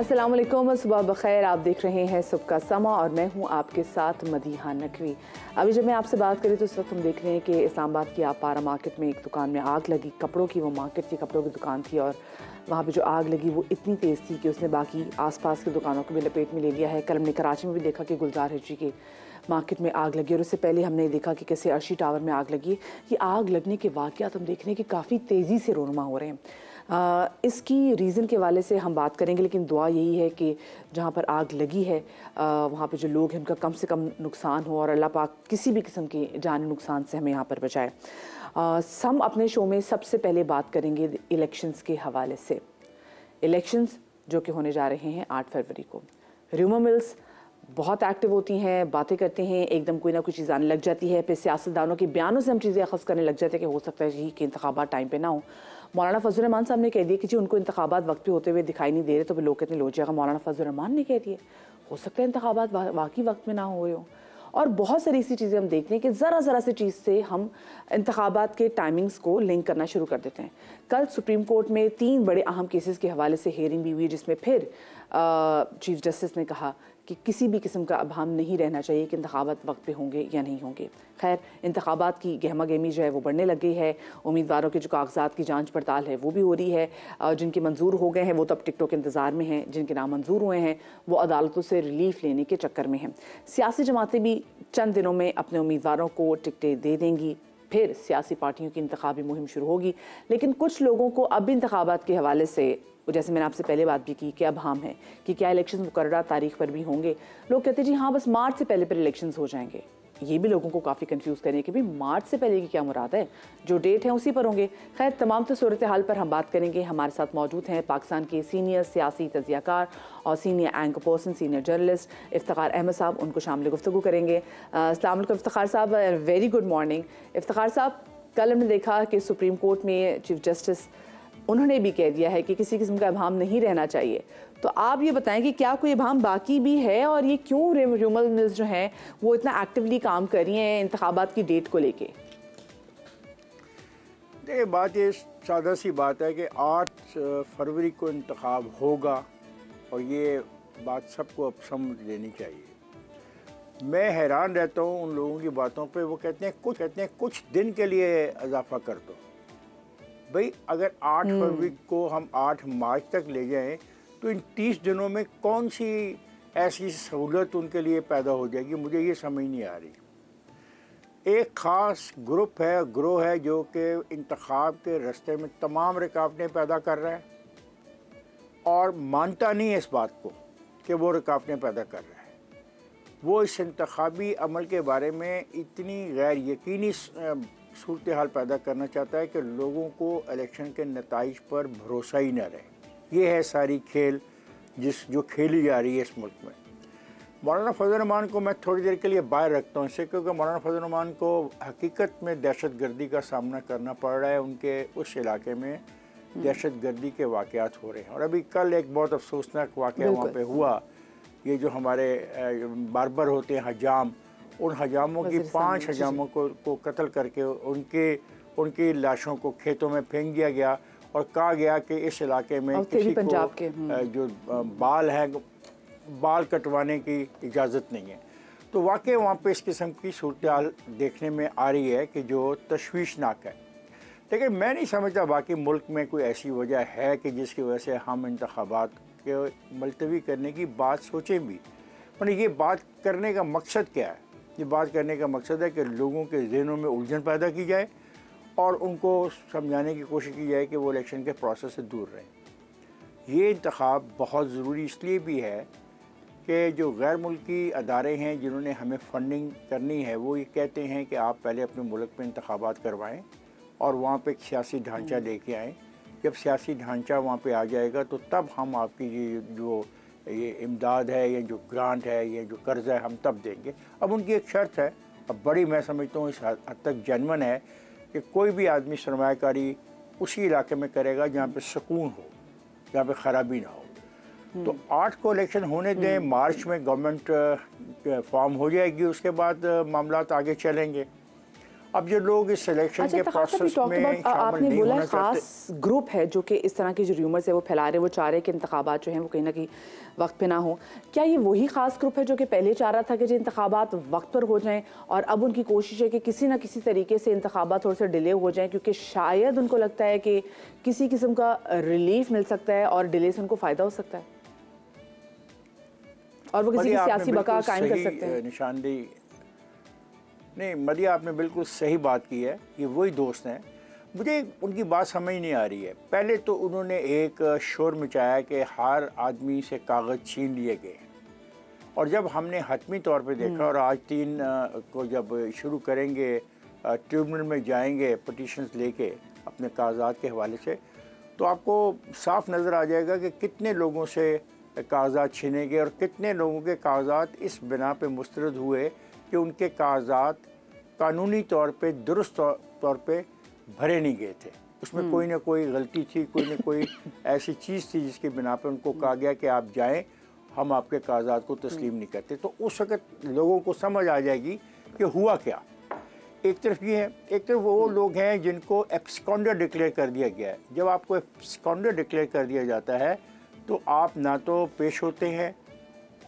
अस्सलाम वालेकुम, सुबह बखैर। आप देख रहे हैं सुबह का समा और मैं हूं आपके साथ मदीहा नकवी। अभी जब मैं आपसे बात करी तो इस वक्त हम देख रहे हैं कि इस्लामाबाद की आपारा मार्केट में एक दुकान में आग लगी। कपड़ों की वो मार्केट थी, कपड़ों की दुकान थी और वहाँ पे जो आग लगी वो इतनी तेज़ थी कि उसने बाकी आसपास की दुकानों को भी लपेट में ले लिया है। कल हमने कराची में भी देखा कि गुलजार हिजरी की मार्केट में आग लगी और उससे पहले हमने देखा कि कैसे अर्शी टावर में आग लगी। ये आग लगने के वाक़यात हम देख रहे हैं कि काफ़ी तेज़ी से रोनमा हो रहे हैं। इसकी रीज़न के वाले से हम बात करेंगे, लेकिन दुआ यही है कि जहाँ पर आग लगी है वहाँ पे जो लोग हैं उनका कम से कम नुकसान हो और अल्लाह पाक किसी भी किस्म के जानी नुकसान से हमें यहाँ पर बचाए। हम अपने शो में सबसे पहले बात करेंगे इलेक्शंस के हवाले से। इलेक्शंस जो कि होने जा रहे हैं 8 फरवरी को। र्यूमर मिल्स बहुत एक्टिव होती हैं, बातें करते हैं, एकदम कोई ना कोई चीज़ आने लग जाती है। फिर सियासतदानों के बयानों से हम चीज़ें अखज़ करने लग जाते हैं कि हो सकता है कि इंतखाबात टाइम पे ना हो। मौलाना फजल रहमान साहब ने कह दिया कि जी उनको इंतखाबात वक्त पे होते हुए दिखाई नहीं दे रहे, तो फिर लोग कहते हैं लो जाएगा मौलाना फजल रहमान ने कह दिए। हो सकता है इंतखाबात वाकई वक्त में ना हुए हो। और बहुत सारी ऐसी चीज़ें हम देखते हैं कि ज़रा सी चीज़ से हम इंतखाबात के टाइमिंग्स को लिंक करना शुरू कर देते हैं। कल सुप्रीम कोर्ट में 3 बड़े अहम केसेस के हवाले से हियरिंग भी हुई, जिसमें फिर चीफ जस्टिस ने कहा कि किसी भी किस्म का अभाम नहीं रहना चाहिए कि इंतखाबात वक्त पे होंगे या नहीं होंगे। खैर, इंतखाबात की गहमा गहमी जो है वो बढ़ने लग गई है। उम्मीदवारों के जो कागजात की जांच पड़ताल है वो भी हो रही है। जिनके मंजूर हो गए हैं वो तो अब टिकटों के इंतज़ार में हैं, जिनके नाम मंजूर हुए हैं वो अदालतों से रिलीफ लेने के चक्कर में हैं। सियासी जमातें भी चंद दिनों में अपने उम्मीदवारों को टिकटें दे देंगी, फिर सियासी पार्टियों की इंतखाबी मुहिम शुरू होगी। लेकिन कुछ लोगों को अब भी इंतखाबात के हवाले से, जैसे मैंने आपसे पहले बात भी की कि अभाम है कि क्या इलेक्शंस मुकर्ररा तारीख पर भी होंगे। लोग कहते हैं जी हाँ बस मार्च से पहले इलेक्शंस हो जाएंगे। ये भी लोगों को काफ़ी कंफ्यूज करें कि भाई मार्च से पहले की क्या मुराद है, जो डेट है उसी पर होंगे। खैर, तमाम तो सूरत हाल पर हम बात करेंगे। हमारे साथ मौजूद हैं पाकिस्तान के सीनियर सियासी तजियाकार और senior anchor person, senior journalist Iftikhar Ahmed साहब। उनको शामिल गुफ्तगू करेंगे। अस्सलाम वालेकुम इफ्तिखार साहब, वेरी गुड मॉर्निंग। इफ्तिखार साहब, कल हमने देखा कि सुप्रीम कोर्ट में चीफ जस्टिस उन्होंने भी कह दिया है कि किसी किस्म का अभाम नहीं रहना चाहिए। तो आप ये बताएं कि क्या कोई अभाम बाकी भी है और ये क्यों र्यूमर मिल्स जो हैं वो इतना एक्टिवली काम कर रही हैं इंतखाबात की डेट को लेके? देखिए, बात ये सादा सी बात है कि 8 फरवरी को इंतखाब होगा और ये बात सबको अब समझ लेनी चाहिए। मैं हैरान रहता हूँ उन लोगों की बातों पे। वो कहते हैं कुछ दिन के लिए इजाफा कर दो। भाई, अगर 8 फरवरी को हम 8 मार्च तक ले जाएं तो इन 30 दिनों में कौन सी ऐसी सहूलत उनके लिए पैदा हो जाएगी, मुझे ये समझ नहीं आ रही। एक ख़ास ग्रोह है जो कि इंतखाब के रास्ते में तमाम रुकावटें पैदा कर रहा है और मानता नहीं है इस बात को कि वो रुकावटें पैदा कर रहा है। वो इस इंतखाबी अमल के बारे में इतनी गैर यकीनी सूरत हाल पैदा करना चाहता है कि लोगों को इलेक्शन के नताइज पर भरोसा ही न रहे। ये है सारी खेल जो खेली जा रही है इस मुल्क में। मौलाना फजल रहमान को मैं थोड़ी देर के लिए बाहर रखता हूँ इससे, क्योंकि मौलाना फजल रहमान को हकीकत में दहशत गर्दी का सामना करना पड़ रहा है। उनके उस इलाके में दहशत गर्दी के वाक़यात हो रहे हैं और अभी कल एक बहुत अफसोसनाक वाक़या वहाँ पे हुआ। ये जो हमारे बार्बर होते हैं हजाम, उन हजामों की 5 हजामों को कत्ल करके उनकी लाशों को खेतों में फेंक दिया गया और कहा गया कि इस इलाके में किसी को जो बाल कटवाने की इजाज़त नहीं है। तो वाकई वहाँ पे इस किस्म की सूरत हाल देखने में आ रही है कि जो तशवीशनाक है। लेकिन मैं नहीं समझता बाकी मुल्क में कोई ऐसी वजह है कि जिसकी वजह से हम इंतखाबात के मुलतवी करने की बात सोचें भी। पर ये बात करने का मकसद क्या है? ये बात करने का मकसद है कि लोगों के जहनों में उलझन पैदा की जाए और उनको समझाने की कोशिश की जाए कि वो इलेक्शन के प्रोसेस से दूर रहें। ये इंतखाब बहुत ज़रूरी इसलिए भी है कि जो गैर मुल्की अदारे हैं जिन्होंने हमें फंडिंग करनी है, वो ये कहते हैं कि आप पहले अपने मुल्क में इंतखाबात करवाएं और वहाँ पे एक सियासी ढांचा लेके आएँ। जब सियासी ढांचा वहाँ पे आ जाएगा तो तब हम आपकी ये इमदाद है, ये जो ग्रांट है, ये जो कर्ज़ है, हम तब देंगे। अब उनकी एक शर्त है, अब बड़ी मैं समझता हूँ इस हद तक जेन्युइन है कि कोई भी आदमी सरमायाकारी उसी इलाके में करेगा जहाँ पे सुकून हो, जहाँ पे ख़राबी ना हो। तो 8 को इलेक्शन होने दें, मार्च में गवर्नमेंट फॉर्म हो जाएगी, उसके बाद मामलात आगे चलेंगे। अब जो लोग इस सिलेक्शन के प्रोसेस में शामिल नहीं होना चाहते, खास ग्रुप है जो कि इस तरह की जो र्यूमर्स है वो फैला रहे हैं, वो चाह रहे हैं कि इंतखाबात जो हैं वो कहीं ना कहीं वक्त पे ना हो। क्या ये वही खास ग्रुप है जो कि पहले चाह रहा था कि जो इंतखाबात वक्त पर हो जाएं, और अब उनकी कोशिश है कि किसी ना किसी तरीके से इंतखाबात थोड़े से डिले हो जाएं, क्योंकि शायद उनको लगता है कि किसी किस्म का रिलीफ मिल सकता है और डिले से उनको फ़ायदा हो सकता है और वो किसी की सियासी बका कायम कर सकते हैं? निशानदेही नहीं, मदिया आपने बिल्कुल सही बात की है। ये वही दोस्त हैं। मुझे उनकी बात समझ नहीं आ रही है। पहले तो उन्होंने एक शोर मचाया कि हर आदमी से कागज़ छीन लिए गए, और जब हमने हतमी तौर पे देखा और आज 3 को जब शुरू करेंगे, ट्रिब्यूनल में जाएंगे पटिशन्स लेके अपने कागजात के हवाले से, तो आपको साफ नज़र आ जाएगा कि कितने लोगों से कागजात छीने गए और कितने लोगों के कागजात इस बिना पे मुस्तरद हुए कि उनके कागजात कानूनी तौर पे दुरुस्त तौर पे भरे नहीं गए थे। उसमें कोई ना कोई गलती थी, कोई ना कोई ऐसी चीज़ थी जिसके बिना पे उनको कहा गया कि आप जाएं, हम आपके कागजात को तस्लीम नहीं करते। तो उस वक़्त लोगों को समझ आ जाएगी कि हुआ क्या। एक तरफ ये है, एक तरफ वो लोग हैं जिनको एब्सकॉन्डर डिक्लेयर कर दिया गया है। जब आपको एब्सकॉन्डर डिक्लेयर कर दिया जाता है तो आप ना तो पेश होते हैं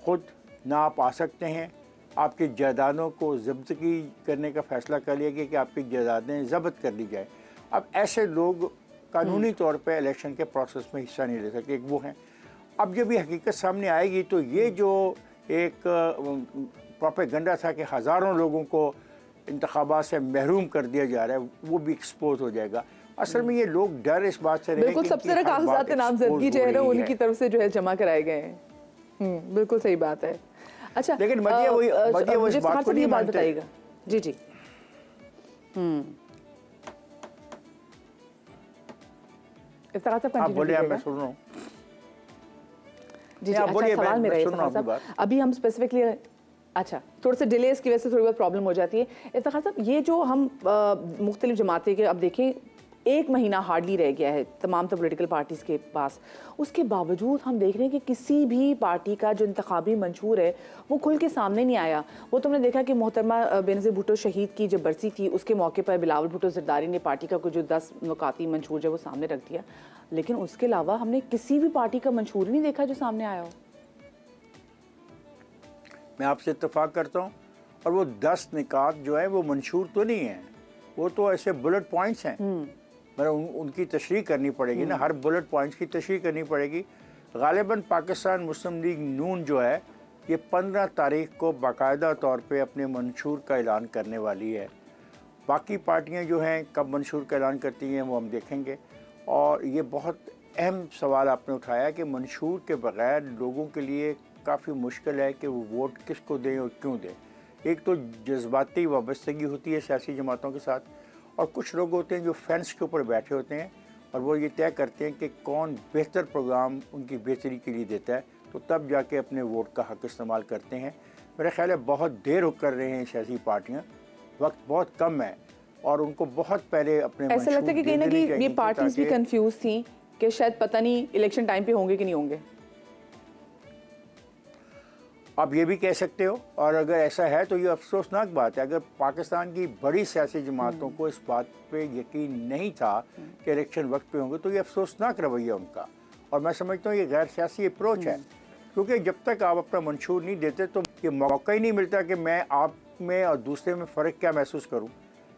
ख़ुद, ना आप आ सकते हैं। आपकी जायदादों को ज़ब्ती करने का फ़ैसला कर लिया गया कि आपकी जायदादें ज़ब्त कर ली जाए। अब ऐसे लोग कानूनी तौर पे इलेक्शन के प्रोसेस में हिस्सा नहीं ले सकते, एक वो हैं। अब जब ये हकीकत सामने आएगी तो ये जो एक प्रोपेगेंडा था कि हज़ारों लोगों को इंतखाबात से महरूम कर दिया जा रहा है, वो भी एक्सपोज हो जाएगा। असल में ये लोग डर इस बात से रहे बिल्कुल, सबसे ज़्यादा कागजात नामजदगी जो है ना उनकी तरफ से जो है जमा कराए गए हैं। बिल्कुल सही बात है। अच्छा, लेकिन मदिया वो इस बात को नहीं मानते। बताइएगा जी जी। इफ्तिखार साहब आप बोलिए, मैं सुन रहा हूँ। जी जी, अच्छा सवाल मेरा ये साहब, अभी हम स्पेसिफिकली अच्छा थोड़े से डिलेस की वजह से थोड़ी बहुत प्रॉब्लम हो जाती है। इफ्तिखार साहब, ये जो हम मुख्तलिफ जमातें के, अब देखें 1 महीना हार्डली रह गया है तमाम तो पॉलिटिकल पार्टीज़ के पास, उसके बावजूद हम देख रहे हैं कि किसी भी पार्टी का जो इंतखाबी मंशूर है वो खुल के सामने नहीं आया। वो तुमने देखा कि मोहतरमा बेनज़ीर भुट्टो शहीद की जब बरसी थी उसके मौके पर बिलावल भुट्टो ज़रदारी ने पार्टी का कुछ जो 10 नुकाती मंशूर जो वो सामने रख दिया, लेकिन उसके अलावा हमने किसी भी पार्टी का मंशूर नहीं देखा जो सामने आया हो। मैं आपसे इत्तेफाक करता हूँ, और वो 10 निकात जो है वो मंशूर तो नहीं है, वो तो ऐसे बुलेट पॉइंट्स हैं। मतलब उनकी तशरीह करनी पड़ेगी ना, हर बुलेट पॉइंट्स की तशरीह करनी पड़ेगी। गालिबन पाकिस्तान मुस्लिम लीग नून जो है ये 15 तारीख को बाकायदा तौर पे अपने मंशूर का ऐलान करने वाली है। बाकी पार्टियां जो हैं कब मंशूर का ऐलान करती हैं वो हम देखेंगे। और ये बहुत अहम सवाल आपने उठाया कि मंशूर के बग़ैर लोगों के लिए काफ़ी मुश्किल है कि वो वोट किसको दें और क्यों दें। एक तो जज्बाती वाबस्तगी होती है सियासी जमातों के साथ, और कुछ लोग होते हैं जो फेंस के ऊपर बैठे होते हैं और वो ये तय करते हैं कि कौन बेहतर प्रोग्राम उनकी बेहतरी के लिए देता है, तो तब जाके अपने वोट का हक़ इस्तेमाल करते हैं। मेरा ख्याल है बहुत देर कर रहे हैं सियासी पार्टियाँ, वक्त बहुत कम है और उनको बहुत पहले अपने ऐसा लगता है कि कहीं ना कहीं ये पार्टीज भी कंफ्यूज थी कि शायद पता नहीं इलेक्शन टाइम पे होंगे कि नहीं होंगे। आप ये भी कह सकते हो, और अगर ऐसा है तो ये अफसोसनाक बात है। अगर पाकिस्तान की बड़ी सियासी जमातों को इस बात पे यकीन नहीं था कि इलेक्शन वक्त पे होंगे तो ये अफसोसनाक रवैया उनका, और मैं समझता हूँ ये गैर सियासी अप्रोच है। क्योंकि जब तक आप अपना मंशूर नहीं देते तो ये मौका ही नहीं मिलता कि मैं आप में और दूसरे में फ़र्क क्या महसूस करूँ।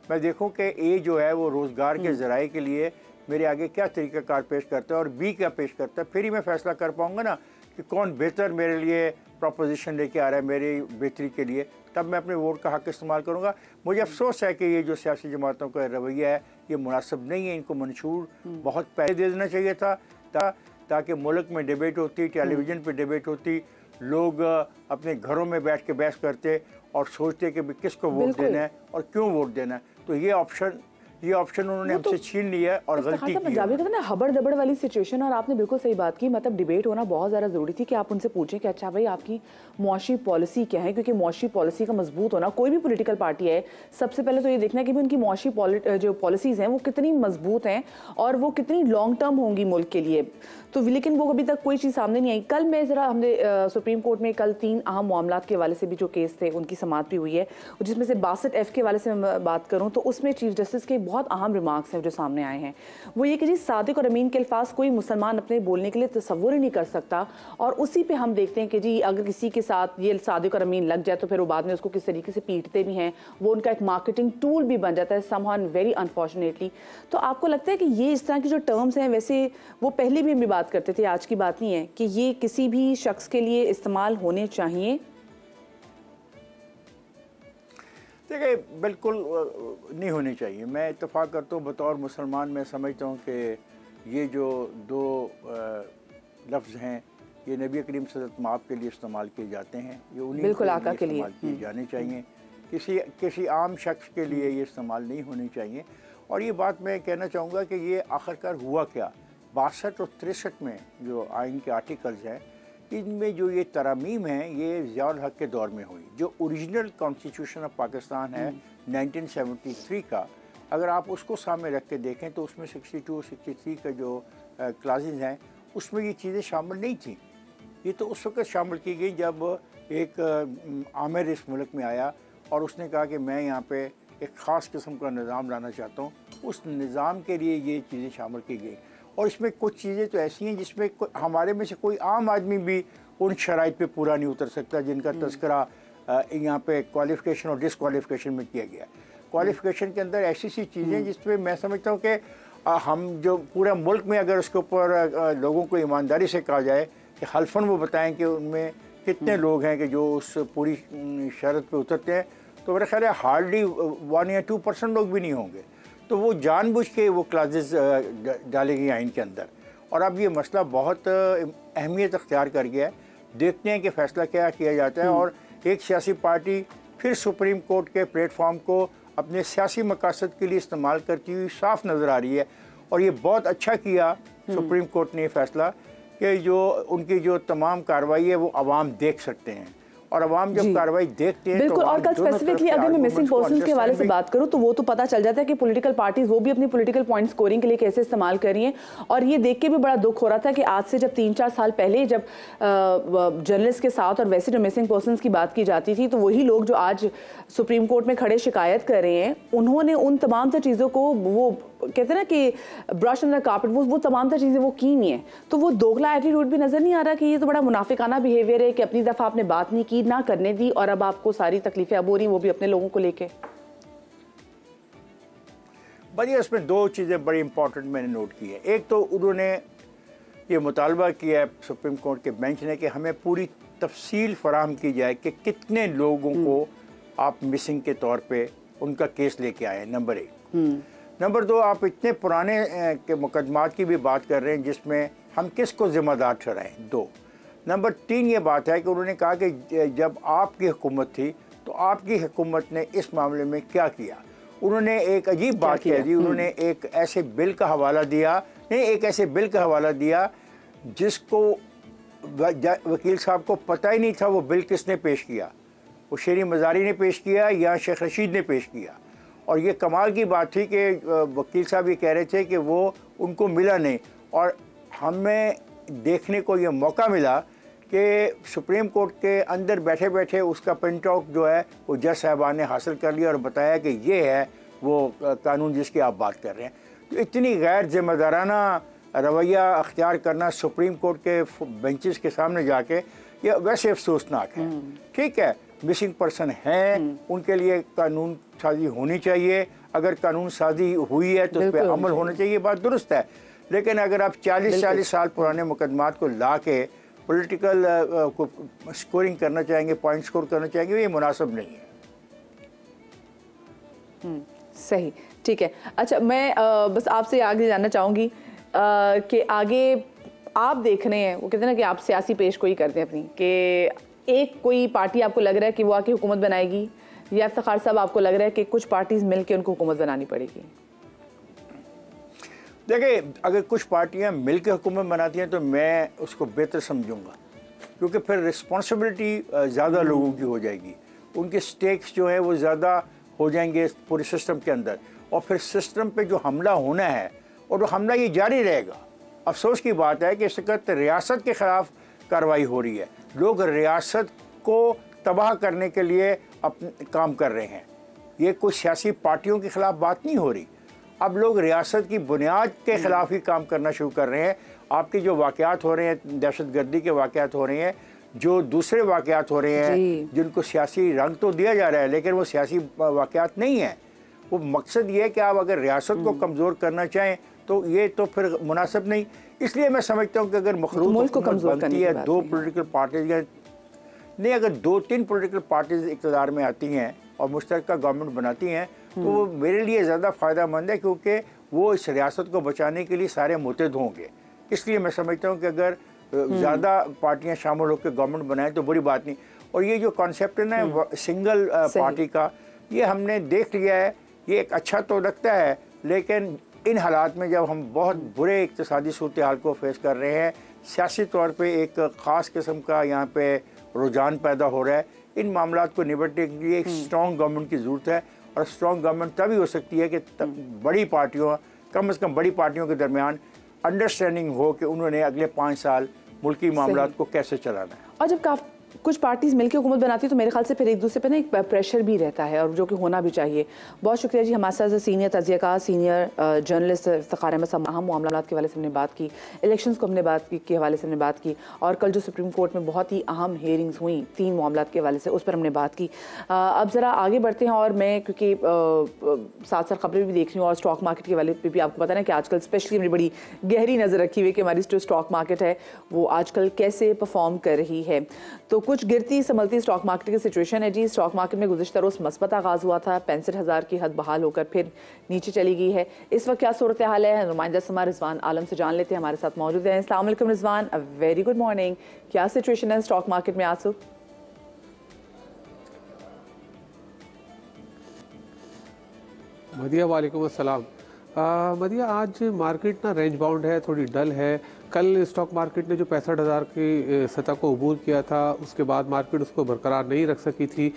मैं देखूँ कि ए जो है वो रोज़गार के ज़राए के लिए मेरे आगे क्या तरीक़ाकार पेश करता है और बी क्या पेश करता है, फिर ही मैं फ़ैसला कर पाऊँगा ना कि कौन बेहतर मेरे लिए प्रोपोजिशन लेके आ रहा है मेरी बेहतरी के लिए, तब मैं अपने वोट का हक़ इस्तेमाल करूँगा। मुझे अफसोस है कि ये जो सियासी जमातों का रवैया है ये मुनासिब नहीं है। इनको मंशूर बहुत पहले दे देना चाहिए था ताकि मुल्क में डिबेट होती, टेलीविज़न पे डिबेट होती, लोग अपने घरों में बैठ के बहस करते और सोचते कि किसको वोट देना है और क्यों वोट देना है। तो ये ऑप्शन ये ऑप्शन उन्होंने हमसे छीन लिया है और गलती की। पंजाबी कहते हैं ना हबड़ दबड़ वाली सिचुएशन, और आपने बिल्कुल सही बात की। मतलब डिबेट होना बहुत ज़्यादा ज़रूरी थी कि आप उनसे पूछें कि अच्छा भाई आपकी मुआशी पॉलिसी क्या है, क्योंकि मुआशी पॉलिसी का मजबूत होना, कोई भी पॉलिटिकल पार्टी है, सबसे पहले तो ये देखना है कि उनकी मुआशी जो पॉलिसीज़ हैं वो कितनी मजबूत हैं और वो कितनी लॉन्ग टर्म होंगी मुल्क के लिए। तो लेकिन वो अभी तक कोई चीज़ सामने नहीं आई। कल मैं ज़रा हमने सुप्रीम कोर्ट में कल 3 अहम मामलात के हवाले से भी जो केस थे उनकी समाअत भी हुई है, जिसमें से 62F के हवाले से मैं बात करूँ तो उसमें चीफ जस्टिस के बहुत अहम रिमार्क्स हैं जो सामने आए हैं। वो ये कि जी सादिक और अमीन के अल्फाज कोई मुसलमान अपने बोलने के लिए तसव्वुर ही नहीं कर सकता, और उसी पे हम देखते हैं कि जी अगर किसी के साथ ये सादिक और अमीन लग जाए तो फिर वो बाद में उसको किस तरीके से पीटते भी हैं, वो उनका एक मार्केटिंग टूल भी बन जाता है समहाउ वेरी अनफॉर्चुनेटली। तो आपको लगता है कि ये इस तरह की जो टर्म्स हैं, वैसे वो पहले भी हम बात करते थे, आज की बात नहीं है, कि ये किसी भी शख्स के लिए इस्तेमाल होने चाहिए? देखिए बिल्कुल नहीं होनी चाहिए। मैं इत्तेफाक करता हूँ बतौर मुसलमान, मैं समझता हूँ कि ये जो दो लफ्ज़ हैं ये नबी करीम सल्लल्लाहु अलैहि वसल्लम के लिए इस्तेमाल किए जाते हैं, ये उन्हीं बिल्कुल आका के लिए इस्तेमाल किए जाने चाहिए, किसी आम शख्स के लिए ये इस्तेमाल नहीं होनी चाहिए। और ये बात मैं कहना चाहूँगा कि ये आखिरकार हुआ क्या, 62 और 63 में जो आइन के आर्टिकल्स हैं इनमें जो ये तरमीम है ये ज़ियाउल हक़ के दौर में हुई। जो ओरिजिनल कॉन्स्टिट्यूशन ऑफ पाकिस्तान है 1973 का, अगर आप उसको सामने रख के देखें तो उसमें 62 और 63 का जो क्लासेस हैं उसमें ये चीज़ें शामिल नहीं थी। ये तो उस वक्त शामिल की गई जब एक आमिर इस मुल्क में आया और उसने कहा कि मैं यहाँ पे एक ख़ास किस्म का निज़ाम लाना चाहता हूँ। उस निज़ाम के लिए ये चीज़ें शामिल की गई, और इसमें कुछ चीज़ें तो ऐसी हैं जिसमें हमारे में से कोई आम आदमी भी उन शराइत पे पूरा नहीं उतर सकता जिनका तज़किरा यहाँ पे क्वालिफ़िकेशन और डिसक्वालिफ़िकेशन में किया गया। क्वालिफ़िकेशन के अंदर ऐसी सी चीज़ें जिसपे मैं समझता हूँ कि हम जो पूरा मुल्क में अगर उसके ऊपर लोगों को ईमानदारी से कहा जाए कि हल्फन वो बताएं कि उनमें कितने लोग हैं कि जो उस पूरी शर्त पे उतरते हैं, तो मेरा ख्याल है हार्डली 1 या 2% लोग भी नहीं होंगे। तो वो जानबूझ के वो क्लासेस डाले गए आइन के अंदर, और अब ये मसला बहुत अहमियत अख्तियार कर गया है। देखते हैं कि फ़ैसला क्या किया जाता है, और एक सियासी पार्टी फिर सुप्रीम कोर्ट के प्लेटफॉर्म को अपने सियासी मकासद के लिए इस्तेमाल करती हुई साफ नज़र आ रही है। और ये बहुत अच्छा किया सुप्रीम कोर्ट ने ये फ़ैसला कि जो उनकी जो तमाम कार्रवाई है वो अवाम देख सकते हैं, और अवाम जब कार्रवाई देखते हैं बिल्कुल। तो और कल स्पेसिफिकली अगर मैं मिसिंग पर्संस के हवाले से बात करूं तो वो तो पता चल जाता है कि पॉलिटिकल पार्टीज वो भी अपनी पॉलिटिकल पॉइंट स्कोरिंग के लिए कैसे इस्तेमाल कर रही हैं। और ये देख के भी बड़ा दुख हो रहा था कि आज से जब 3-4 साल पहले जब जर्नलिस्ट के साथ और वैसे जो मिसिंग पर्संस की बात की जाती थी, तो वही लोग जो आज सुप्रीम कोर्ट में खड़े शिकायत कर रहे हैं, उन्होंने उन तमाम सा चीज़ों को, वो कहते हैं ना कि ब्रश ऑन द कार्पेट, वो तमाम सा चीज़ें वो की नहीं है। तो वो दोगला एटीट्यूड भी नज़र नहीं आ रहा कि ये तो बड़ा मुनाफिकाना बिहेवियर है कि अपनी दफ़ा आपने बात नहीं की, ना करने दी, और अब आपको सारी तकलीफें अब हो रही, वो भी अपने लोगों को लेके। बढ़िया, इसमें दो चीज़ें बड़ी इंपॉर्टेंट मैंने नोट की है। एक तो उन्होंने ये मुतालबा किया है सुप्रीम कोर्ट के बेंच ने कि हमें पूरी तफसील फराहम की जाए कि कितने लोगों को आप मिसिंग के तौर पे उनका केस लेके आए हैं, नंबर 1। नंबर 2, आप इतने पुराने के मुकदमात की भी बात कर रहे हैं जिसमें हम किसको ज़िम्मेदार ठहराएं, 2। नंबर 3 ये बात है कि उन्होंने कहा कि जब आपकी हुकूमत थी तो आपकी हुकूमत ने इस मामले में क्या किया। उन्होंने एक अजीब बात कह दी, उन्होंने एक ऐसे बिल का हवाला दिया, एक ऐसे बिल का हवाला दिया जिसको वकील साहब को पता ही नहीं था वो बिल किसने पेश किया, वो शेरी मज़ारी ने पेश किया या शेख रशीद ने पेश किया। और ये कमाल की बात थी कि वकील साहब ये कह रहे थे कि वो उनको मिला नहीं, और हमें देखने को ये मौका मिला कि सुप्रीम कोर्ट के अंदर बैठे बैठे उसका प्रिंट आउट जो है वो जज साहबान ने हासिल कर लिया और बताया कि ये है वो कानून जिसकी आप बात कर रहे हैं। तो इतनी गैर जिम्मेदाराना रवैया अख्तियार करना सुप्रीम कोर्ट के बेंचेस के सामने जाके, ये वैसे अफसोसनाक है। ठीक है, मिसिंग पर्सन हैं, उनके लिए कानून साजी होनी चाहिए, अगर कानून साजी हुई है तो उस पर अमल होना चाहिए, बात दुरुस्त है। लेकिन अगर आप 40-40 साल पुराने मुकदमात को ला के पॉलिटिकल को स्कोरिंग करना चाहेंगे, पॉइंट स्कोर करना चाहेंगे, ये मुनासिब नहीं है। सही, ठीक है। अच्छा, मैं बस आपसे आगे जानना चाहूँगी कि आगे आप देख रहे हैं, वो कहते हैं ना कि आप सियासी पेश गोई करते हैं अपनी, कि एक कोई पार्टी आपको लग रहा है कि वो आके हुकूमत बनाएगी, या इफ्तिखार साहब आपको लग रहा है कि कुछ पार्टीज मिल के उनको हुकूमत बनानी पड़ेगी? देखिए, अगर कुछ पार्टियां मिलकर हुकूमत बनाती हैं तो मैं उसको बेहतर समझूंगा, क्योंकि फिर रिस्पॉन्सिबिलिटी ज़्यादा लोगों की हो जाएगी, उनके स्टेक्स जो है वो ज़्यादा हो जाएंगे पूरे सिस्टम के अंदर, और फिर सिस्टम पे जो हमला होना है और वो हमला ये जारी रहेगा। अफसोस की बात है कि इस वक्त रियासत के ख़िलाफ़ कार्रवाई हो रही है, लोग रियासत को तबाह करने के लिए अपने काम कर रहे हैं। ये कुछ सियासी पार्टियों के ख़िलाफ़ बात नहीं हो रही, अब लोग रियासत की बुनियाद के ख़िलाफ़ ही काम करना शुरू कर रहे हैं। आपके जो वाक़यात हो रहे हैं, दहशत गर्दी के वाक़यात हो रहे हैं, जो दूसरे वाक़यात हो रहे हैं जिनको सियासी रंग तो दिया जा रहा है लेकिन वो सियासी वाक़यात नहीं है। वो मकसद ये है कि आप अगर रियासत को कमज़ोर करना चाहें तो ये तो फिर मुनासिब नहीं। इसलिए मैं समझता हूँ कि अगर मखलूत बनती है दो पॉलिटिकल पार्टीज नहीं, अगर 2-3 पॉलिटिकल पार्टीज इक़्तिदार में आती हैं और मुश्तरका गवर्नमेंट बनाती हैं तो वो मेरे लिए ज़्यादा फ़ायदा मंद है, क्योंकि वो इस रियासत को बचाने के लिए सारे मुतहद होंगे। इसलिए मैं समझता हूँ कि अगर ज़्यादा पार्टियां शामिल होकर गवर्नमेंट बनाएं तो बुरी बात नहीं। और ये जो कॉन्सेप्ट है ना सिंगल पार्टी का, ये हमने देख लिया है, ये एक अच्छा तो लगता है, लेकिन इन हालात में जब हम बहुत बुरे इक़्तिसादी सूरत हाल को फेस कर रहे हैं, सियासी तौर पे एक ख़ास किस्म का यहाँ पे रुझान पैदा हो रहा है, इन मामलात को निपटने के लिए एक स्ट्रॉन्ग गवर्नमेंट की ज़रूरत है। और स्ट्रॉन्ग गवर्नमेंट तभी हो सकती है कि बड़ी पार्टियों, कम से कम बड़ी पार्टियों के दरमियान अंडरस्टैंडिंग हो कि उन्होंने अगले 5 साल मुल्की मामलात को कैसे चलाना है। और जब कुछ पार्टीज़ मिलकर हुकूमत बनाती है तो मेरे ख्याल से फिर एक दूसरे पर ना एक प्रेशर भी रहता है, और जो कि होना भी चाहिए। बहुत शुक्रिया जी, हमारे साथ सीनियर तजियाकार, सीनियर जर्नलिस्ट इफ्तिखार अहमद साहब, अहम मामलात के हवाले से हमने बात की, इलेक्शंस को हमने बात की के हवाले से हमने बात की, और कल जो सुप्रीम कोर्ट में बहुत ही अहम हेयरिंग्स हुई 3 मामलात के हवाले से, उस पर हमने बात की। अब ज़रा आगे बढ़ते हैं, और मैं क्योंकि साथ साथ खबरें भी देख रही हूँ और स्टॉक मार्केट के हवाले पर भी आपको पता है ना कि आजकल स्पेशली हमने बड़ी गहरी नज़र रखी हुई कि हमारी जो स्टॉक मार्केट है वो आजकल कैसे परफॉर्म कर रही है। तो कुछ गिरती संभलती स्टॉक मार्केट की सिचुएशन है जी। स्टॉक मार्केट में गुज़िश्ता रोज़ मस्बत आगाज़ हुआ था, 65,000 की हद बहाल होकर फिर नीचे चली गई है। इस वक्त क्या सूरत हाल है, नुमाइंदा समा रिजवान आलम से जान लेते हैं, हमारे साथ मौजूद हैं। अस्सलाम वालेकुम Rizwan, a very good morning. क्या सिचुएशन है स्टॉक मार्केट में आज? मदिया वालेकुम अस्सलाम। मदिया, आज मार्केट ना रेंज बाउंड है, थोड़ी डल है। कल स्टॉक मार्केट ने जो 65,000 की सतह को अबूर किया था, उसके बाद मार्केट उसको बरकरार नहीं रख सकी थी,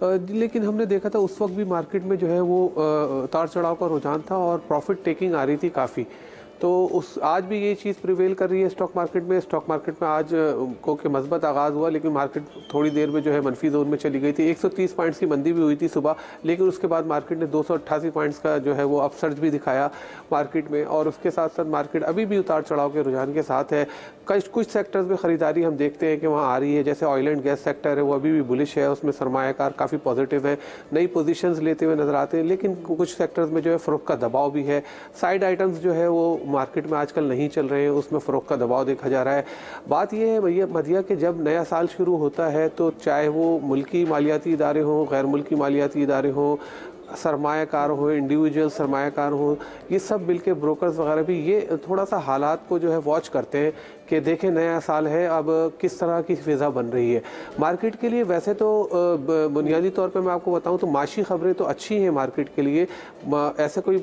लेकिन हमने देखा था उस वक्त भी मार्केट में जो है वो उतार चढ़ाव का रुझान था और प्रॉफिट टेकिंग आ रही थी काफ़ी। तो आज भी ये चीज़ प्रिवेल कर रही है स्टॉक मार्केट में। स्टॉक मार्केट में आज को के मजबूत आगाज़ हुआ, लेकिन मार्केट थोड़ी देर में जो है मनफी जोन में चली गई थी। 130 पॉइंट्स की मंदी भी हुई थी सुबह, लेकिन उसके बाद मार्केट ने 288 पॉइंट्स का जो है वो अपसर्ज भी दिखाया मार्केट में। और उसके साथ साथ मार्केट अभी भी उतार चढ़ाव के रुझान के साथ है। कुछ सेक्टर्स में ख़रीदारी हम देखते हैं कि वहाँ आ रही है, जैसे ऑयल एंड गैस सेक्टर है वो अभी भी बुलिश है, उसमें सरमायाकार काफ़ी पॉजिटिव है, नई पोजीशंस लेते हुए नजर आते हैं। लेकिन कुछ सेक्टर्स में जो है फ़रोख्त का दबाव भी है। साइड आइटम्स जो है वो मार्केट में आजकल नहीं चल रहे हैं, उसमें फ़रोख्त का दबाव देखा जा रहा है। बात यह है भैया मदिया कि जब नया साल शुरू होता है तो चाहे वो मुल्की मालियाती इदारे हों, गैर मुल्की मालियाती इदारे हों, सरमायाकार हो, इंडिविजुअल सरमायाकार हो, ये सब मिलके ब्रोकर्स वगैरह भी ये थोड़ा सा हालात को जो है वॉच करते हैं कि देखें नया साल है, अब किस तरह की फ़िज़ा बन रही है मार्केट के लिए। वैसे तो बुनियादी तौर पे मैं आपको बताऊं तो माशी ख़बरें तो अच्छी हैं मार्केट के लिए, ऐसे कोई